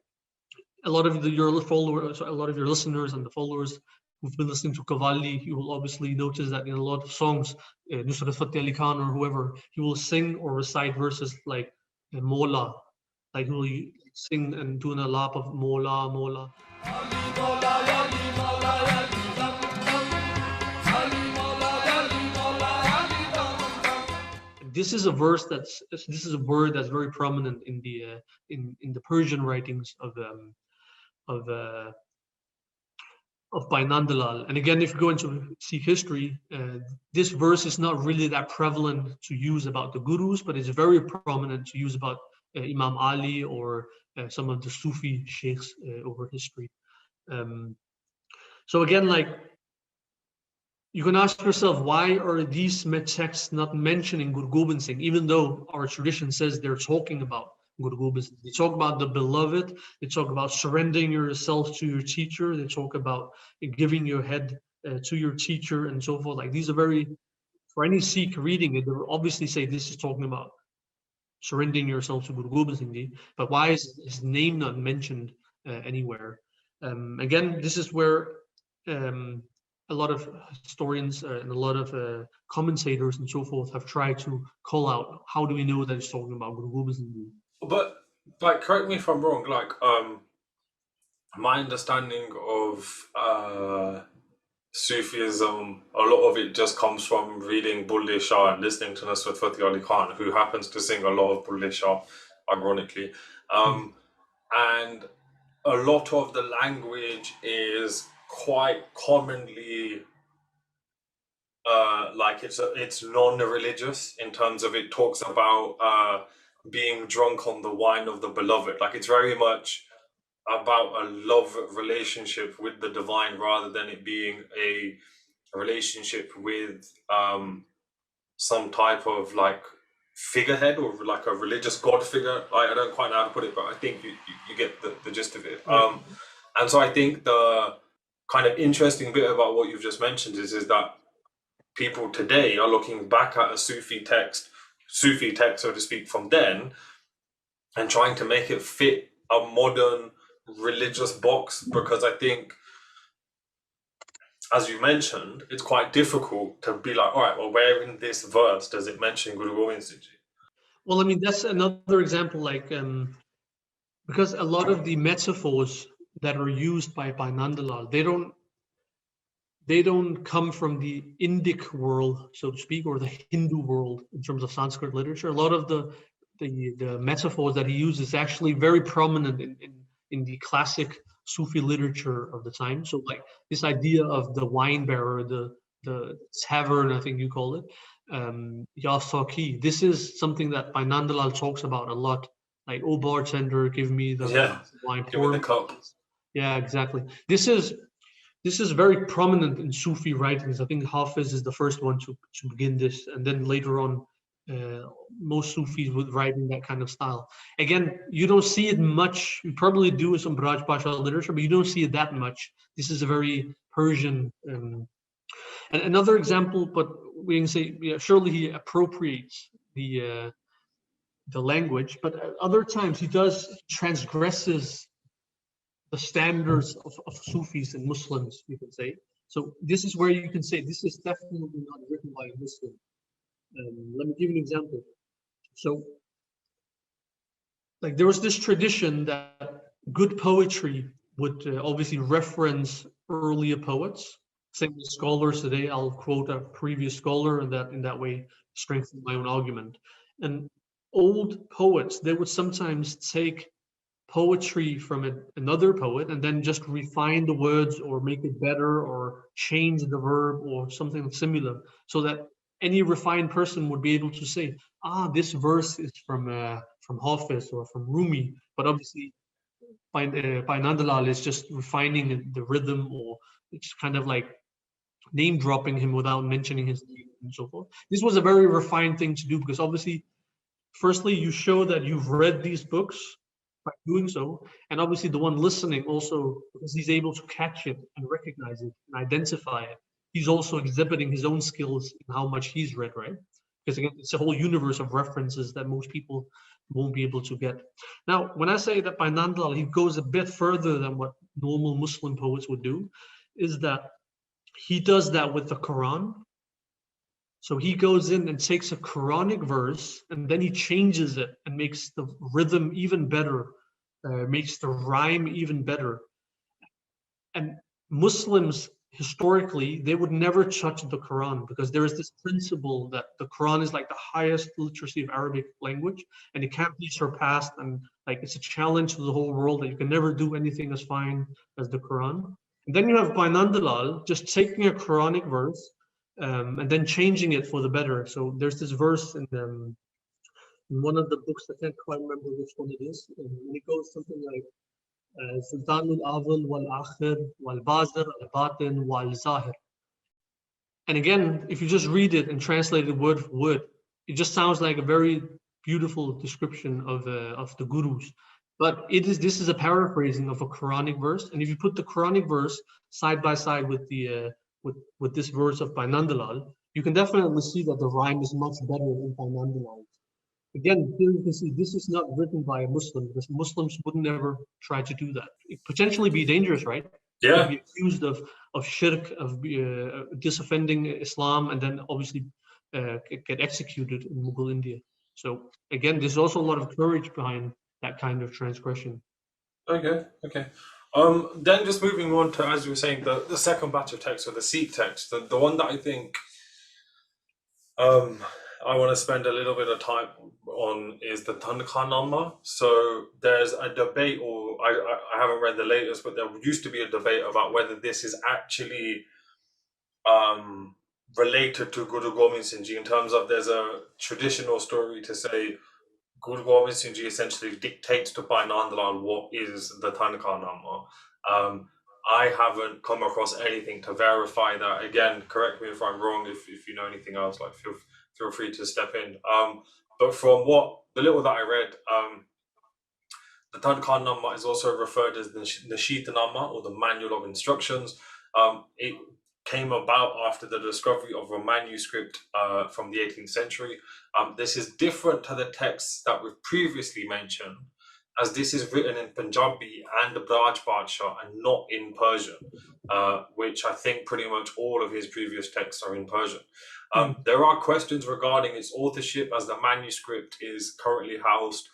a lot of your followers, a lot of your listeners and the followers who've been listening to Qawwali, you will obviously notice that in a lot of songs, Nusrat Fateh Ali Khan or whoever, he will sing or recite verses like Mola, like he will sing and do an alap of Mola, Mola. This is a word that's very prominent in the Persian writings of Bhai Nand Lal. And again, if you go into Sikh history, this verse is not really that prevalent to use about the gurus, but it's very prominent to use about Imam Ali or some of the Sufi sheikhs over history. So again, like, you can ask yourself, why are these texts not mentioning Guru Gobind Singh, even though our tradition says they're talking about Guru Gobind Singh? They talk about the beloved, they talk about surrendering yourself to your teacher, they talk about giving your head to your teacher and so forth. Like, these are very, for any Sikh reading it, they will obviously say this is talking about surrendering yourself to Guru Gobind Singh Ji, but why is his name not mentioned anywhere? Again, this is where a lot of historians and a lot of commentators and so forth have tried to call out, how do we know that it's talking about Guru Gobind Singh Ji? But like, correct me if I'm wrong. Like, my understanding of Sufism, a lot of it just comes from reading Bulleh Shah and listening to Nusrat Fateh Ali Khan, who happens to sing a lot of Bulleh Shah, ironically. And a lot of the language is quite commonly like it's non-religious in terms of it talks about being drunk on the wine of the beloved. Like, it's very much about a love relationship with the divine rather than it being a relationship with some type of like figurehead or like a religious god figure. I don't quite know how to put it, but I think you get the gist of it. And so I think the kind of interesting bit about what you've just mentioned is that people today are looking back at a Sufi text, so to speak, from then, and trying to make it fit a modern religious box, because I think, as you mentioned, it's quite difficult to be like, all right, well, where in this verse does it mention Guru Gobind Singh Ji? Well, I mean, that's another example, like, because a lot of the metaphors that are used by Nand Lal, they don't come from the Indic world, so to speak, or the Hindu world in terms of Sanskrit literature. A lot of the metaphors that he uses is actually very prominent in the classic Sufi literature of the time. So like this idea of the wine bearer, the tavern, I think you call it, Ya Saki. This is something that Bhai Nand Lal talks about a lot. Like, oh bartender, give me the wine. Give me the cup. Yeah, exactly. This is very prominent in Sufi writings. I think Hafiz is the first one to begin this, and then later on, most Sufis would write in that kind of style. Again, you don't see it much. You probably do in some Braj Pasha literature, but you don't see it that much. This is a very Persian. And another example, but we can say, yeah, surely he appropriates the language, but at other times he transgresses the standards of Sufis and Muslims, you can say. So this is where you can say this is definitely not written by a Muslim. Let me give you an example. So, like, there was this tradition that good poetry would obviously reference earlier poets. Same with scholars today. I'll quote a previous scholar, and that in that way strengthen my own argument. And old poets, they would sometimes take poetry from another poet and then just refine the words or make it better or change the verb or something similar, so that any refined person would be able to say, this verse is from Hafiz or from Rumi, but obviously by Nand Lal is just refining the rhythm, or it's kind of like name dropping him without mentioning his name and so forth. This was a very refined thing to do, because obviously, firstly, you show that you've read these books by doing so, and obviously the one listening also, because he's able to catch it and recognize it and identify it, he's also exhibiting his own skills in how much he's read, right? Because again, it's a whole universe of references that most people won't be able to get. Now, when I say that by Nand Lal, he goes a bit further than what normal Muslim poets would do, is that he does that with the Quran. So he goes in and takes a Quranic verse, and then he changes it and makes the rhythm even better, makes the rhyme even better. And Muslims, historically, they would never touch the Quran, because there is this principle that the Quran is like the highest literacy of Arabic language, and it can't be surpassed. And like, it's a challenge to the whole world that you can never do anything as fine as the Quran. And then you have Bhai Nand Lal just taking a Quranic verse, and then changing it for the better. So there's this verse in one of the books, I can't quite remember which one it is, and it goes something like Sultanul Awal wal Akhir wal Bazir al Batin wal Zahir. And again, if you just read it and translate it word for word, it just sounds like a very beautiful description of the gurus. But this is a paraphrasing of a Quranic verse, and if you put the Quranic verse side by side with the with this verse of Bhai Nand Lal, you can definitely see that the rhyme is much better in Bhai Nand Lal. again, here you can see this is not written by a Muslim, because Muslims would never try to do that. It potentially be dangerous, right? You could Yeah. be accused of shirk, of disoffending Islam, and then obviously get executed in Mughal India. So again, there's also a lot of courage behind that kind of transgression. Okay. Okay. Then just moving on to, as you were saying, the second batch of text, or the Sikh text, the one that I think Um, I want to spend a little bit of time on is the Tanakhanama. So there's a debate, or I haven't read the latest, but there used to be a debate about whether this is actually um, related to Guru Gobind Singh Ji, in terms of there's a traditional story to say Guru Gobind Singh Ji essentially dictates to Bhai Nand Lal what is the Tanakhanama. Um, I haven't come across anything to verify that. Again, correct me if I'm wrong. If you know anything else, like feel free to step in. But from what the little that I read, the Tanakhanama is also referred as the Nashitanama, or the Manual of Instructions. It came about after the discovery of a manuscript from the 18th century. This is different to the texts that we've previously mentioned, as this is written in Punjabi and Braj Badsha and not in Persian, which I think pretty much all of his previous texts are in Persian. There are questions regarding its authorship, as the manuscript is currently housed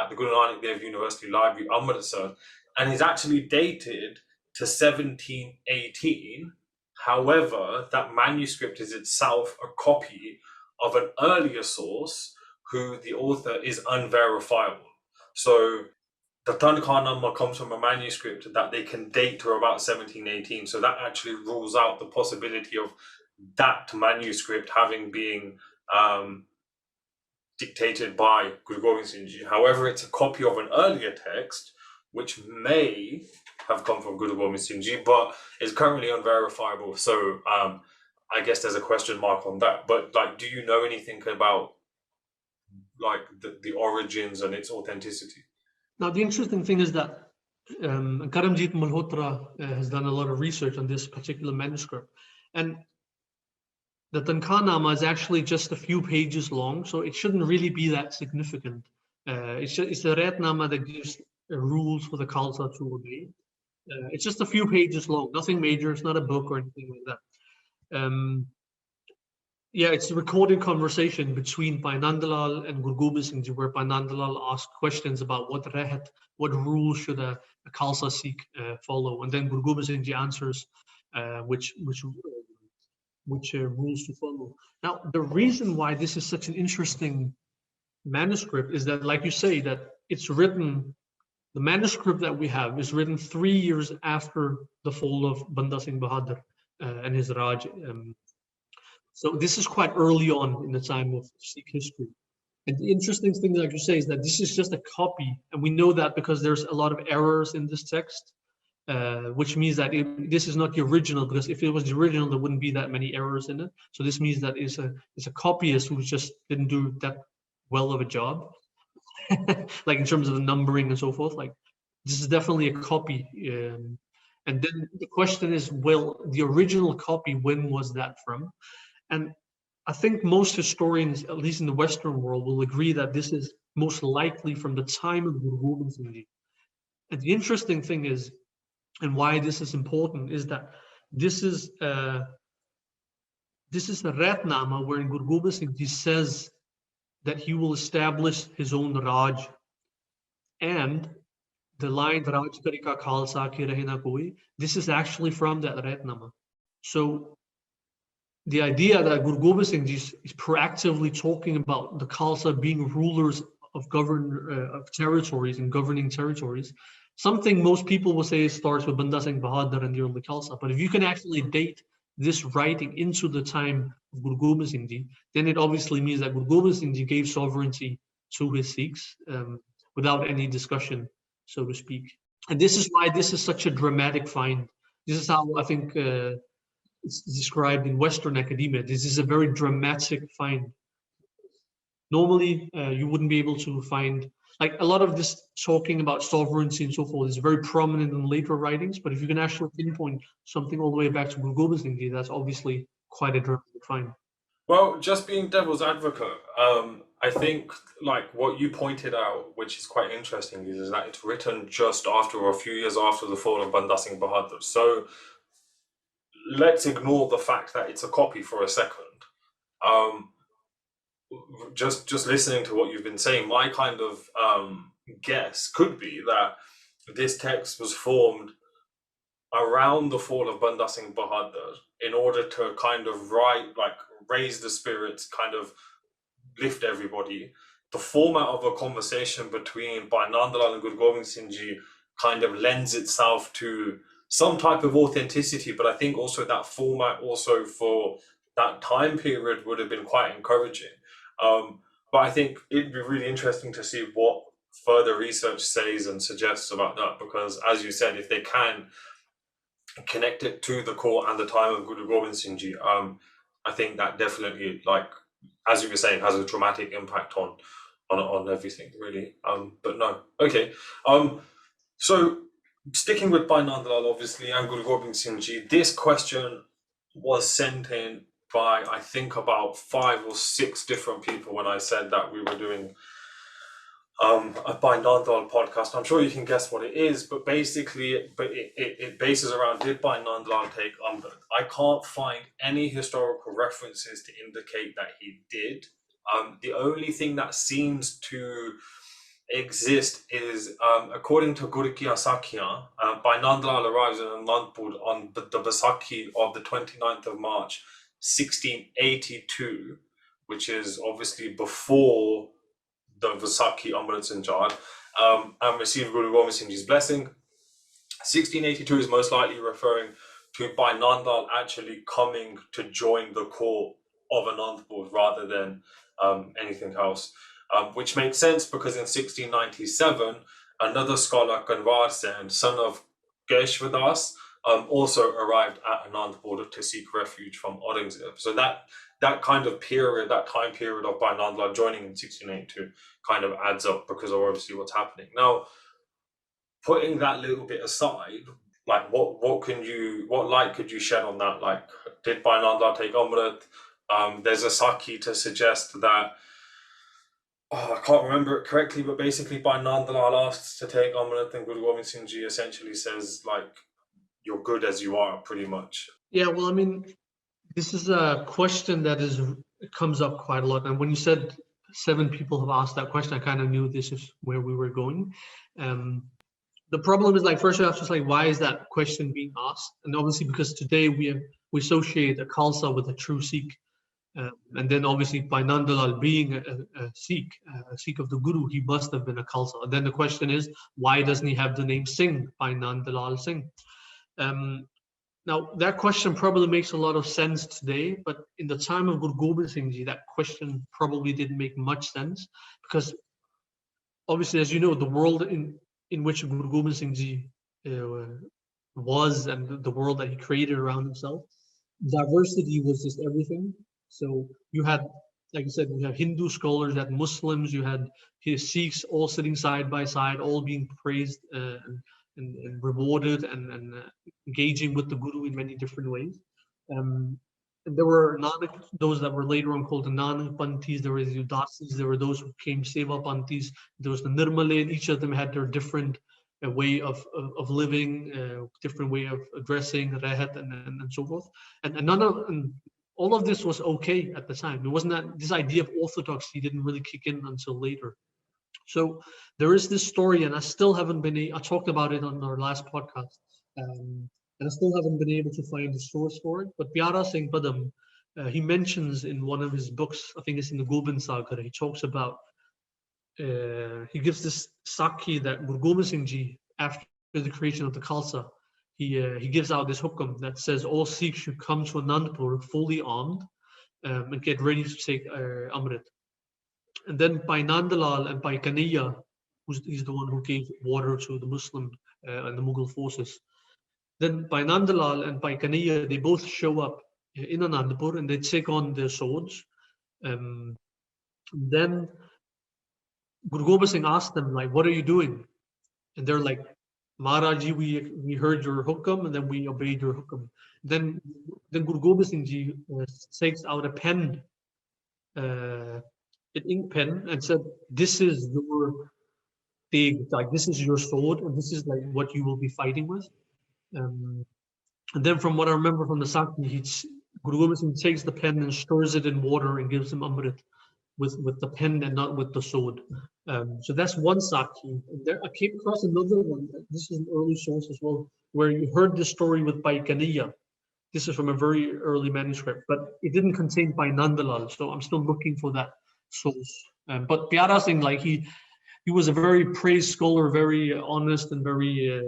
at the Guru Nanak Dev University Library, Amritsar, and is actually dated to 1718. However, that manuscript is itself a copy of an earlier source who the author is unverifiable. So the Tanakhanama comes from a manuscript that they can date to about 1718. So that actually rules out the possibility of that manuscript having been dictated by Guru Gobind Singh Ji. However, it's a copy of an earlier text, which may have come from Guru Gobind Singh Ji, but is currently unverifiable. So I guess there's a question mark on that. But like, do you know anything about like the origins and its authenticity? Now, the interesting thing is that Karamjit Malhotra has done a lot of research on this particular manuscript, and the Tanakhanama is actually just a few pages long, so it shouldn't really be that significant. It's a Ratnama that gives rules for the Khalsa to obey. It's just a few pages long, nothing major. It's not a book or anything like that. Yeah, it's a recorded conversation between Bhai Nand Lal and Guru Gobind Singh Ji, where Bhai Nand Lal asked questions about what rules should a Khalsa Sikh follow, and then Guru Gobind Singh Ji answers which rules to follow. Now, the reason why this is such an interesting manuscript is that, like you say, that it's written, the manuscript that we have is written 3 years after the fall of Banda Singh Bahadur and his Raj. So this is quite early on in the time of Sikh history. And the interesting thing, like you say, is that this is just a copy. And we know that because there's a lot of errors in this text. Which means that this is not the original, because if it was the original, there wouldn't be that many errors in it. So this means that it's a copyist who just didn't do that well of a job, like in terms of the numbering and so forth. Like, this is definitely a copy. And then the question is, well, the original copy, when was that from? And I think most historians, at least in the Western world, will agree that this is most likely from the time of Guru Gobind Singh Ji. And the interesting thing is, and why this is important, is that this is the Ratnama wherein Guru Gobind Singh Ji says that he will establish his own Raj, and the line Raj Karika Khalsa Ki Rahe Na Koi, this is actually from that Ratnama. So the idea that Guru Gobind Singh Ji is proactively talking about the Khalsa being rulers of of territories and governing territories, something most people will say starts with Banda Singh Bahadur and the early Khalsa. But if you can actually date this writing into the time of Guru Gobind Singh Ji, then it obviously means that Guru Gobind Singh Ji gave sovereignty to his Sikhs without any discussion, so to speak. And this is why this is such a dramatic find. This is how I think it's described in Western academia. This is a very dramatic find. Normally, you wouldn't be able to find, like, a lot of this talking about sovereignty and so forth is very prominent in later writings, but if you can actually pinpoint something all the way back to Guru Gobind Singh Ji, that's obviously quite a dramatic find. Well, just being devil's advocate, I think like what you pointed out, which is quite interesting, is that it's written just after or a few years after the fall of Banda Singh Bahadur. So let's ignore the fact that it's a copy for a second. Um, just listening to what you've been saying, my kind of guess could be that this text was formed around the fall of Banda Singh Bahadur in order to kind of raise the spirits, kind of lift everybody. The format of a conversation between Bhai Nand Lal and Guru Gobind Singh Ji kind of lends itself to some type of authenticity, but I think also that format also for that time period would have been quite encouraging. But I think it'd be really interesting to see what further research says and suggests about that, because as you said, if they can connect it to the court and the time of Guru Gobind Singh Ji, I think that definitely, like as you were saying, has a dramatic impact on everything, really. But no, okay. So sticking with Bhai Nand Lal, obviously, and Guru Gobind Singh Ji, this question was sent in by I think about 5 or 6 different people when I said that we were doing a Bhai Nand Lal podcast. I'm sure you can guess what it is, but basically, it bases around, did Bhai Nand Lal take Amrit? I can't find any historical references to indicate that he did. The only thing that seems to exist is, according to Gurkiya Sakya, Bhai Nand Lal arrives in Anandpur on the Baisakhi of the 29th of March, 1682, which is obviously before the Vaisakhi Amrit Sanjad, and received Guru Gobind Singh Ji's blessing. 1682 is most likely referring to Bhai Nand Lal actually coming to join the court of Anandpur rather than anything else, which makes sense because in 1697, another scholar, Kanwar Sen, son of Keshvadas, also arrived at Anandpur to seek refuge from Aurangzeb. So that kind of period, that time period of Bhai Nand Lal joining in 1682 kind of adds up because of obviously what's happening. Now, putting that little bit aside, like what light could you shed on that? Like, did Bhai Nand Lal take Amrit? There's a Sakhi to suggest that, I can't remember it correctly, but basically Bhai Nand Lal asks to take Amrit, and Guru Gobind Singh Ji essentially says, like, you're good as you are, pretty much. Yeah, well, I mean, this is a question that it comes up quite a lot. And when you said 7 people have asked that question, I kind of knew this is where we were going. The problem is, like, first you have to say, why is that question being asked? And obviously because today we associate a Khalsa with a true Sikh. And then obviously Bhai Nand Lal being a Sikh of the Guru, he must have been a Khalsa. And then the question is, why doesn't he have the name Singh, Bhai Nand Lal Singh? Now, that question probably makes a lot of sense today, but in the time of Guru Gobind Singh Ji, that question probably didn't make much sense, because obviously, as you know, the world in which Guru Gobind Singh Ji was, and the world that he created around himself, diversity was just everything. So you had, like I said, you have Hindu scholars, you had Muslims, you had his Sikhs all sitting side by side, all being praised and rewarded and engaging with the Guru in many different ways. And there were those that were later on called the Nanak Panthis, there were the Udasis, there were those who came Seva Panthis, there was the Nirmale, and each of them had their different way of living, different way of addressing Rehat and so forth. And all of this was okay at the time. It wasn't that this idea of orthodoxy didn't really kick in until later. So there is this story, and I still haven't been. I talked about it on our last podcast, and I still haven't been able to find the source for it. But Pyara Singh Padam, he mentions in one of his books, I think it's in the Gobind Sagar, he talks about. He gives this Sakhi that Guru Gobind Singh Ji, after the creation of the Khalsa, he gives out this hukam that says all Sikhs should come to Anandpur fully armed and get ready to take Amrit. And then Bhai Nand Lal and Bhai Kanhaiya, he's the one who gave water to the Muslim and the Mughal forces. Then Bhai Nand Lal and Bhai Kanhaiya, they both show up in Anandpur and they take on their swords. Then Guru Gobind Singh asked them, like, what are you doing? And they're like, Maharaji, we heard your hukam and then we obeyed your hukam. Then Guru Gobind Singh Ji takes out a pen an ink pen and said, "This is your like this is your sword, and this is like what you will be fighting with." Um, and then, from what I remember from the Sakti, Guru Gobind Singh takes the pen and stirs it in water and gives him Amrit with the pen and not with the sword. So that's one Sakti. And there, I came across another one. This is an early source as well, where you heard this story with Bhai Kaniya. This is from a very early manuscript, but it didn't contain Bhai Nand Lal, so I'm still looking for that source. But Pyara Singh, like he was a very praised scholar, very honest, and very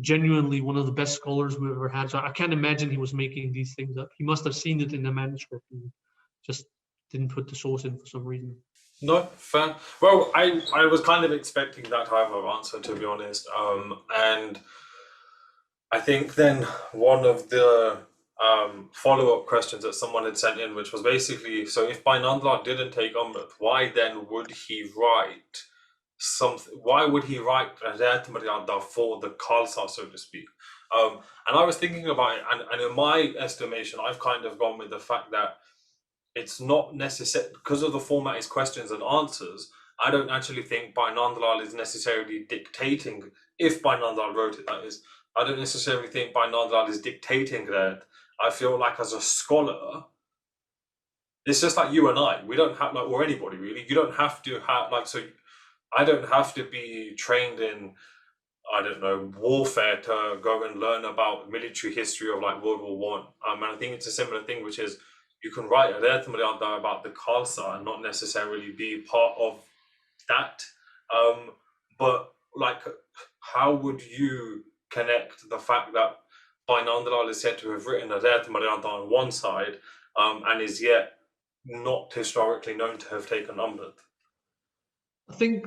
genuinely one of the best scholars we ever had. So I can't imagine he was making these things up. He must have seen it in the manuscript and just didn't put the source in for some reason. No, fair. Well, I was kind of expecting that type of answer, to be honest. And I think then one of the follow-up questions that someone had sent in, which was basically, so if Bhai Nand Lal didn't take Amrit, why then would he write something? Why would he write Rahat Maryada for the Khalsa, so to speak? And I was thinking about it, and in my estimation, I've kind of gone with the fact that it's not necessary because of the format is questions and answers. I don't actually think Bhai Nand Lal is necessarily dictating, if Bhai Nand Lal wrote it, that is. I don't necessarily think Bhai Nand Lal is dictating that. I feel like as a scholar, it's just like you and I. We don't have, like, or anybody really, you don't have to have, like, so I don't have to be trained in, I don't know, warfare to go and learn about military history of like World War One. And I think it's a similar thing, which is you can write a Maryada about the Khalsa and not necessarily be part of that. But like, how would you connect the fact that Bhai Nand Lal is said to have written a Maryada on one side, and is yet not historically known to have taken Amrit? I think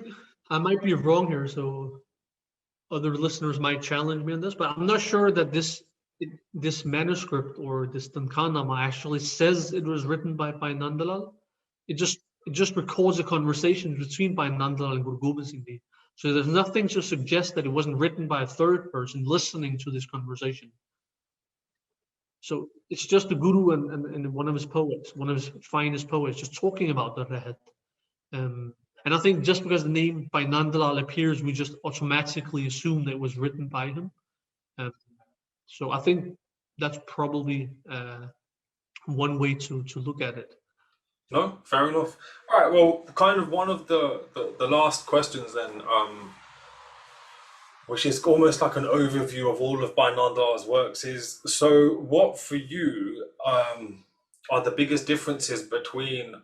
I might be wrong here, so other listeners might challenge me on this, but I'm not sure that this manuscript or this Tankanama actually says it was written by Nand Lal. It just records a conversation between Bhai Nand Lal and Guru Gobind Singh Ji. So there's nothing to suggest that it wasn't written by a third person listening to this conversation. So it's just the Guru and one of his poets, one of his finest poets, just talking about the Rahat. And I think just because the name Bhai Nand Lal appears, we just automatically assume that it was written by him. So I think that's probably one way to look at it. No, fair enough. All right. Well, kind of one of the last questions then, which is almost like an overview of all of Bhai Nand Lal's works, is so what for you are the biggest differences between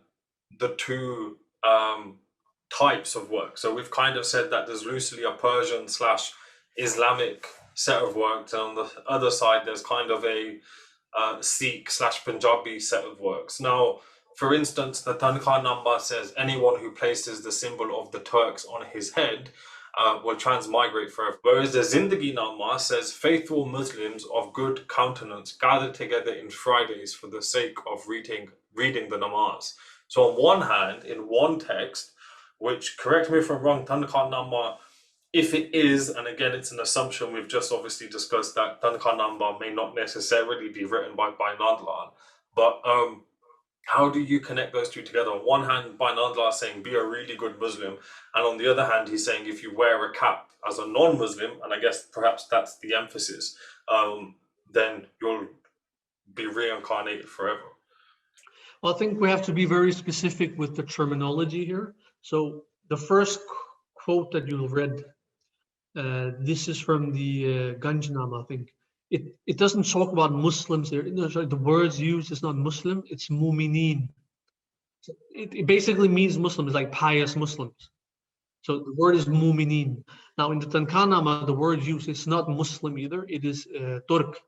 the two types of work? So we've kind of said that there's loosely a Persian slash Islamic set of works, and on the other side there's kind of a Sikh slash Punjabi set of works. Now, for instance, the Tankanama says anyone who places the symbol of the Turks on his head will transmigrate forever. Whereas the Zindagi Nama says faithful Muslims of good countenance gather together in Fridays for the sake of reading the namaz. So on one hand, in one text, which, correct me if I'm wrong, Tankanama, if it is, and again, it's an assumption, we've just obviously discussed that Tankanama may not necessarily be written by Nand Lal, but how do you connect those two together? On one hand, Bhai Nand Lal is saying, be a really good Muslim. And on the other hand, he's saying, if you wear a cap as a non-Muslim, and I guess perhaps that's the emphasis, then you'll be reincarnated forever. Well, I think we have to be very specific with the terminology here. So the first quote that you read, this is from the Ganjnama, I think. It doesn't talk about Muslims there. No, sorry, the words used is not Muslim, it's Mu'mineen. So it basically means Muslims, like pious Muslims. So the word is Mu'mineen. Now in the Tankanama, the word used is not Muslim either, it is Turk.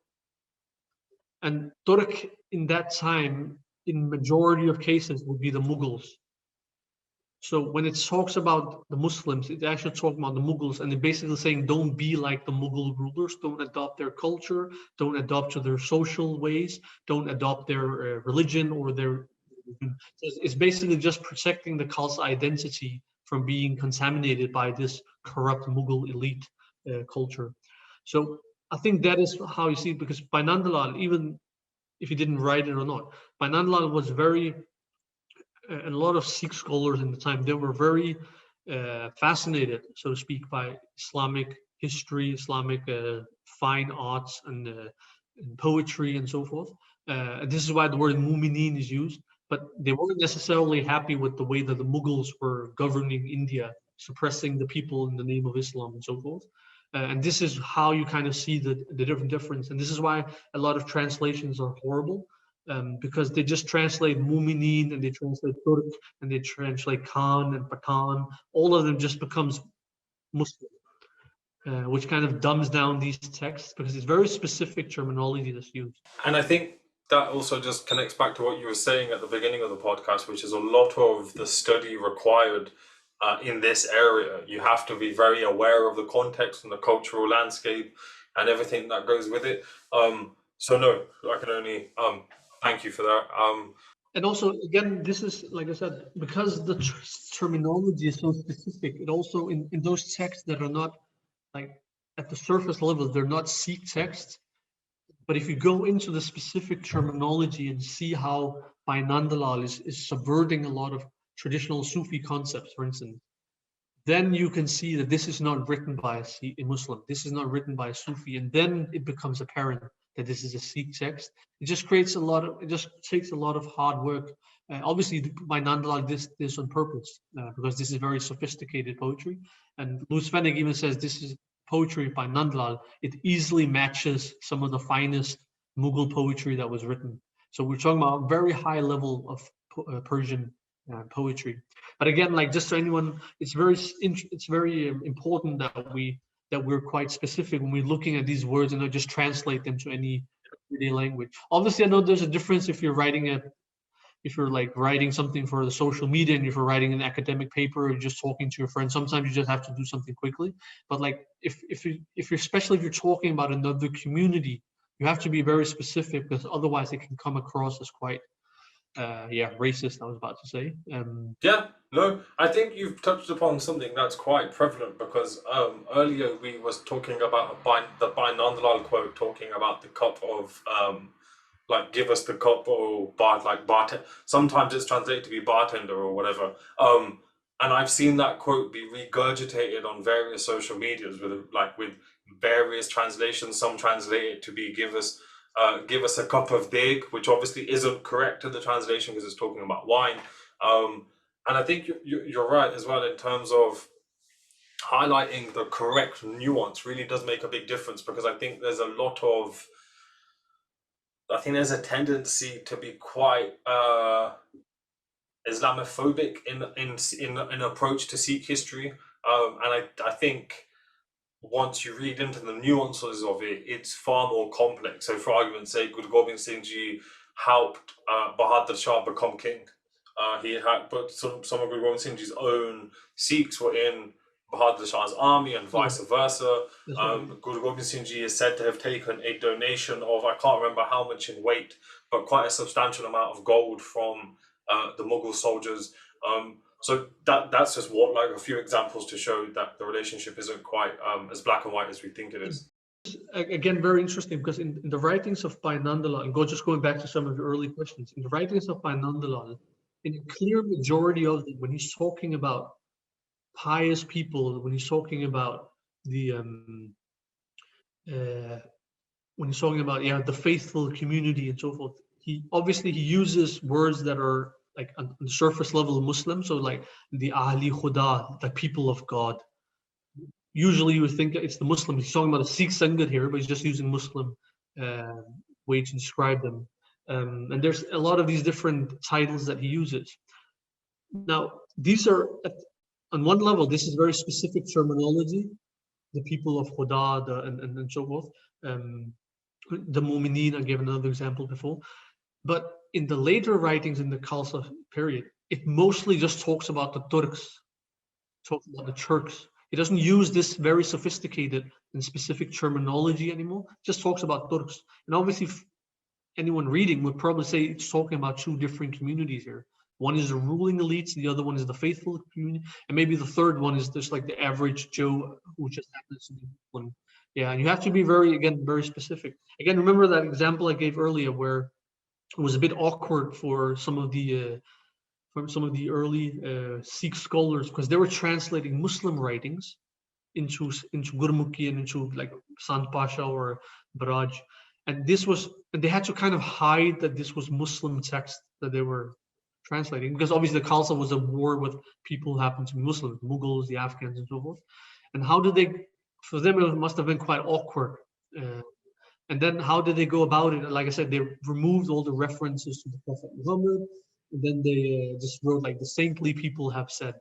And Turk in that time, in majority of cases, would be the Mughals. So when it talks about the Muslims, it actually talks about the Mughals, and they're basically saying, don't be like the Mughal rulers, don't adopt their culture, don't adopt to their social ways, don't adopt their religion or their. It's basically just protecting the Khalsa identity from being contaminated by this corrupt Mughal elite culture. So I think that is how you see it, because Bhai Nand Lal, even if he didn't write it or not, Bhai Nand Lal was very a lot of Sikh scholars in the time, they were very fascinated, so to speak, by Islamic history, Islamic fine arts, and poetry, and so forth. And this is why the word Muminin is used. But they weren't necessarily happy with the way that the Mughals were governing India, suppressing the people in the name of Islam, and so forth. And this is how you kind of see the different difference. And this is why a lot of translations are horrible, because they just translate Muminin, and they translate Turk, and they translate Khan and Pathan. All of them just becomes Muslim, which kind of dumbs down these texts because it's very specific terminology that's used. And I think that also just connects back to what you were saying at the beginning of the podcast, which is a lot of the study required in this area. You have to be very aware of the context and the cultural landscape and everything that goes with it. So no, I can only thank you for that. And also, again, this is, like I said, because the terminology is so specific, it also, in those texts that are not, like, at the surface level, they're not Sikh texts. But if you go into the specific terminology and see how Bhai Nand Lal is subverting a lot of traditional Sufi concepts, for instance, then you can see that this is not written by a Muslim. This is not written by a Sufi, and then it becomes apparent that this is a Sikh text. It just creates it just takes a lot of hard work. Obviously, Bhai Nand Lal did this on purpose, because this is very sophisticated poetry. And Louis Fenwick even says this is poetry by Nand Lal. It easily matches some of the finest Mughal poetry that was written. So we're talking about a very high level of Persian poetry. But again, like, just so anyone, it's very important that we're quite specific when we're looking at these words and not just translate them to any everyday language. Obviously, I know there's a difference if you're like writing something for the social media, and if you're writing an academic paper, or just talking to your friends. Sometimes you just have to do something quickly. But like, if you're, especially if you're talking about another community, you have to be very specific, because otherwise it can come across as quite racist, I was about to say. Yeah, no, I think you've touched upon something that's quite prevalent, because earlier we was talking about the Bhai Nand Lal quote, talking about the cup of like, give us the cup, or bartender. Sometimes it's translated to be bartender or whatever. And I've seen that quote be regurgitated on various social medias with various translations. Some translate it to be give us a cup of dig, which obviously isn't correct in the translation because it's talking about wine. And I think you're right as well, in terms of highlighting the correct nuance really does make a big difference, because I think there's a tendency to be quite Islamophobic in approach to Sikh history, and I think once you read into the nuances of it, it's far more complex. So, for argument's sake, Guru Gobind Singh Ji helped Bahadur Shah become king. But some of Guru Gobind Singh Ji's own Sikhs were in Bahadur Shah's army, and vice versa. Guru Gobind Singh Ji is said to have taken a donation of, I can't remember how much in weight, but quite a substantial amount of gold from the Mughal soldiers. So that's just a few examples to show that the relationship isn't quite as black and white as we think it is. Again, very interesting, because in the writings of Bhai Nand Lal, and going back to some of your early questions, in the writings of Bhai Nand Lal, in a clear majority of them, when he's talking about pious people, when he's talking about the the faithful community and so forth, he uses words that are like on the surface level Muslim, so like the Ahli Khuda, the people of God. Usually you would think it's the Muslim. He's talking about a Sikh Sangat here, but he's just using Muslim way to describe them. And there's a lot of these different titles that he uses. Now, these are, on one level, this is very specific terminology, the people of Khuda, and so forth. The Mu'mineen, I gave another example before. But in the later writings in the Khalsa period, it mostly just talks about the Turks, talks about the Turks. It doesn't use this very sophisticated and specific terminology anymore. It just talks about Turks. And obviously, anyone reading would probably say it's talking about two different communities here. One is the ruling elites, the other one is the faithful community, and maybe the third one is just like the average Joe who just happens to be one. Yeah, and you have to be very specific. Again, remember that example I gave earlier where it was a bit awkward for some of the from some of the early Sikh scholars, because they were translating Muslim writings into Gurmukhi and into like Sant Pasha or Baraj, and they had to kind of hide that this was Muslim text that they were translating, because obviously the Khalsa was a war with people who happened to be Muslim, the Mughals, the Afghans, and so forth. And how did they? For them, it must have been quite awkward. And then how did they go about it? Like I said, they removed all the references to the Prophet Muhammad, and then they just wrote like the saintly people have said.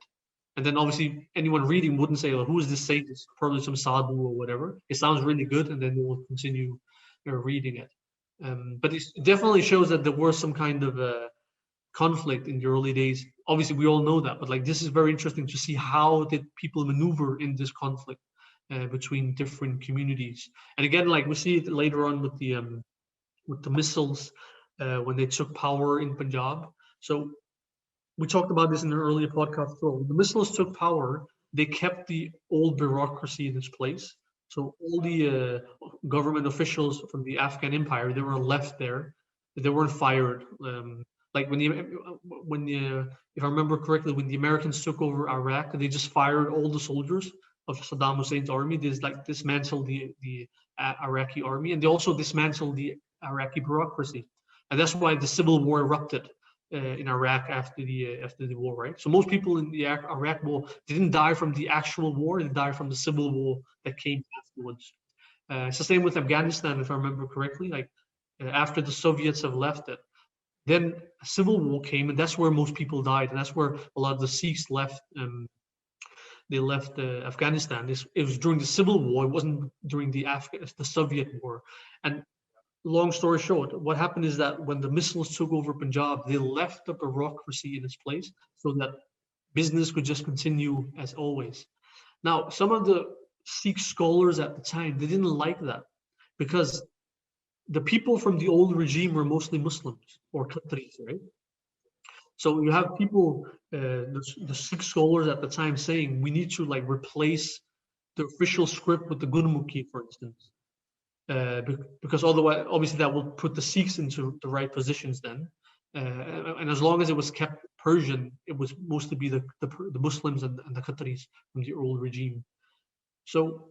And then obviously anyone reading wouldn't say, "Oh, who is this saint?" It's probably some sadhu or whatever. It sounds really good, and then they will continue reading it. But it definitely shows that there was some kind of conflict in the early days. Obviously, we all know that, but like this is very interesting to see how did people maneuver in this conflict between different communities. And again, like we see it later on with the missiles when they took power in Punjab. So we talked about this in an earlier podcast. So when the Muslims took power, they kept the old bureaucracy in its place. So all the government officials from the Afghan Empire, they were left there. They weren't fired. Like if I remember correctly, when the Americans took over Iraq, they just fired all the soldiers of Saddam Hussein's army. They just like dismantled the Iraqi army, and they also dismantled the Iraqi bureaucracy, and that's why the civil war erupted in Iraq after the war, right? So most people in the Iraq war didn't die from the actual war; they died from the civil war that came afterwards. It's the same with Afghanistan, if I remember correctly. Like after the Soviets have left it, then a civil war came, and that's where most people died, and that's where a lot of the Sikhs left. They left Afghanistan. It was during the civil war. It wasn't during the Soviet war. And long story short, what happened is that when the Muslims took over Punjab, they left the bureaucracy in its place so that business could just continue as always. Now, some of the Sikh scholars at the time, they didn't like that because the people from the old regime were mostly Muslims or Khatris, right? So you have people, the Sikh scholars at the time saying, we need to like replace the official script with the Gurmukhi, for instance. Because otherwise, obviously, that will put the Sikhs into the right positions then. And as long as it was kept Persian, it was mostly be the Muslims and the Qataris from the old regime. So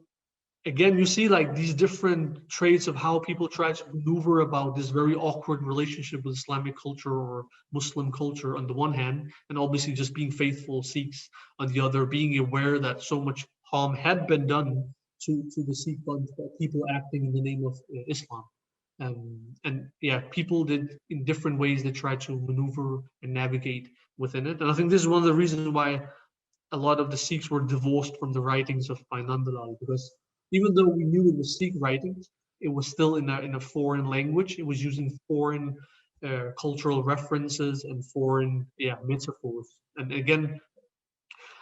again, you see like these different traits of how people try to maneuver about this very awkward relationship with Islamic culture or Muslim culture on the one hand, and obviously just being faithful Sikhs on the other, being aware that so much harm had been done to the Sikh people acting in the name of Islam. And yeah, people did in different ways they tried to maneuver and navigate within it. And I think this is one of the reasons why a lot of the Sikhs were divorced from the writings of Bhai Nand Lal, because even though we knew in the Sikh writings, it was still in a foreign language. It was using foreign cultural references and foreign metaphors. And again,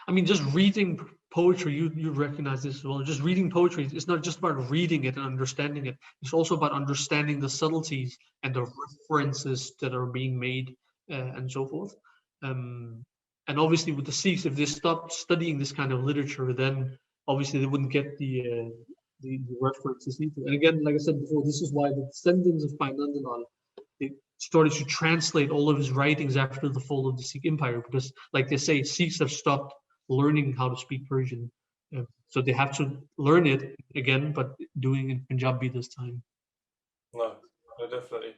I mean, just reading poetry, you recognize this as well. Just reading poetry, it's not just about reading it and understanding it. It's also about understanding the subtleties and the references that are being made and so forth. And obviously, with the Sikhs, if they stopped studying this kind of literature, then obviously they wouldn't get the references either. And again, like I said before, this is why the descendants of Bhai Nand Lal, they started to translate all of his writings after the fall of the Sikh Empire, because, like they say, Sikhs have stopped learning how to speak Persian. So they have to learn it again, but doing it in Punjabi this time. No, no, definitely.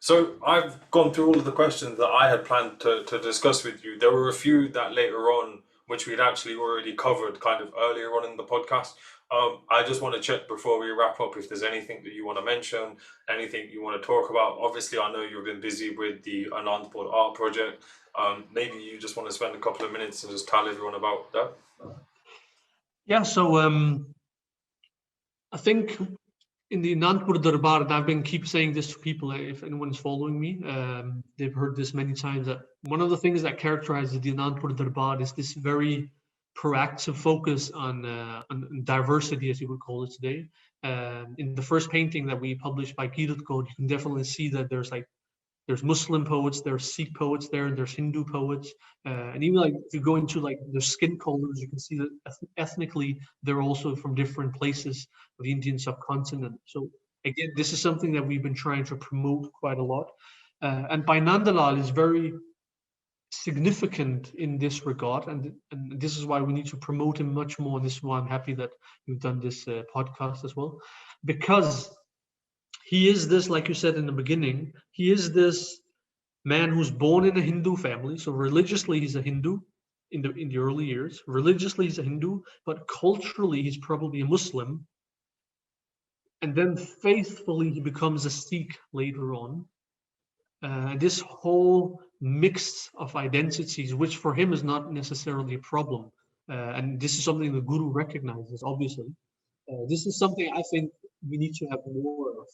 So I've gone through all of the questions that I had planned to discuss with you. There were a few that later on, which we'd actually already covered kind of earlier on in the podcast. I just want to check before we wrap up if there's anything that you want to mention, anything you want to talk about. Obviously, I know you've been busy with the Anandpur art project. Maybe you just want to spend a couple of minutes and just tell everyone about that. Yeah, so I think in the Anandpur Darbar, and I've been keep saying this to people, if anyone's following me, they've heard this many times, that one of the things that characterizes the Anandpur Darbar is this very proactive focus on diversity, as you would call it today. In the first painting that we published by Kirat Code, you can definitely see that there's Muslim poets, there's Sikh poets there, and there's Hindu poets, and even like if you go into like their skin colors, you can see that ethnically they're also from different places of the Indian subcontinent. So again, this is something that we've been trying to promote quite a lot. And Bhai Nand Lal is very significant in this regard, and this is why we need to promote him much more. And this is why I'm happy that we've done this podcast as well, because he is this, like you said in the beginning, he is this man who's born in a Hindu family. So religiously, he's a Hindu in the early years. Religiously, he's a Hindu, but culturally, he's probably a Muslim. And then faithfully, he becomes a Sikh later on. This whole mix of identities, which for him is not necessarily a problem. And this is something the Guru recognizes, obviously. This is something I think we need to have more of.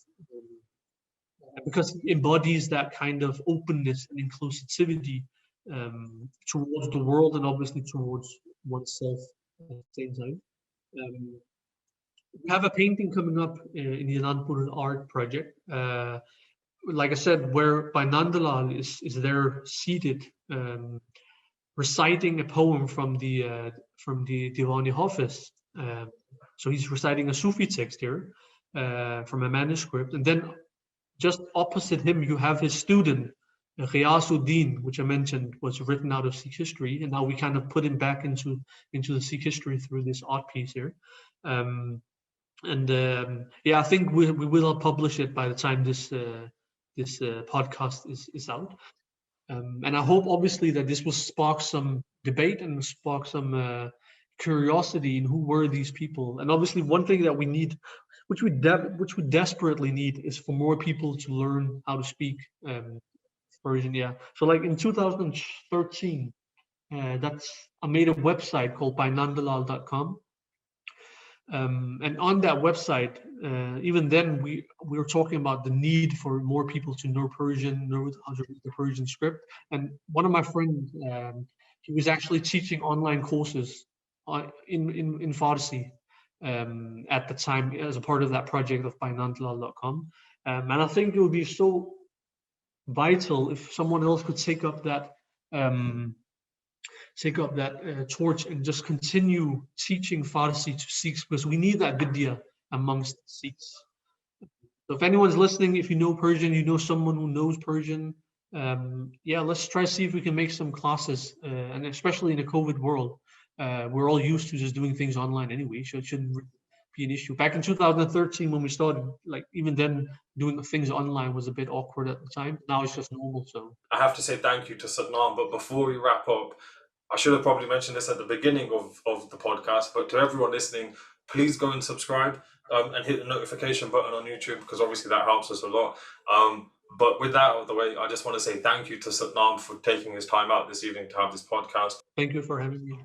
Because it embodies that kind of openness and inclusivity towards the world and obviously towards oneself at the same time. We have a painting coming up in the Anandpur art project. Like I said, where Bhai Nand Lal is there seated, reciting a poem from the Diwani Hafiz. So he's reciting a Sufi text here from a manuscript, and then just opposite him, you have his student, Ghiyasuddin, which I mentioned was written out of Sikh history, and now we kind of put him back into the Sikh history through this art piece here. Yeah, I think we will publish it by the time this podcast is out. And I hope, obviously, that this will spark some debate and spark some curiosity in who were these people. And obviously, one thing that we need, which we desperately need, is for more people to learn how to speak Persian. Yeah. So, like in 2013, I made a website called bhainandlal.com. And on that website, even then, we were talking about the need for more people to know Persian, know how to read the Persian script. And one of my friends, he was actually teaching online courses in Farsi at the time as a part of that project of bhainandlal.com. And I think it would be so vital if someone else could take up that torch and just continue teaching Farsi to Sikhs, because we need that vidya amongst Sikhs. So if anyone's listening, if you know Persian, you know someone who knows Persian, yeah, let's try to see if we can make some classes, and especially in a COVID world, we're all used to just doing things online anyway, so it shouldn't be an issue. Back in 2013, when we started, like even then, doing things online was a bit awkward at the time. Now it's just normal. So I have to say thank you to Satnam, but before we wrap up, I should have probably mentioned this at the beginning of the podcast, but to everyone listening, please go and subscribe and hit the notification button on YouTube, because obviously that helps us a lot. But with that out of the way, I just want to say thank you to Satnam for taking his time out this evening to have this podcast. Thank you for having me.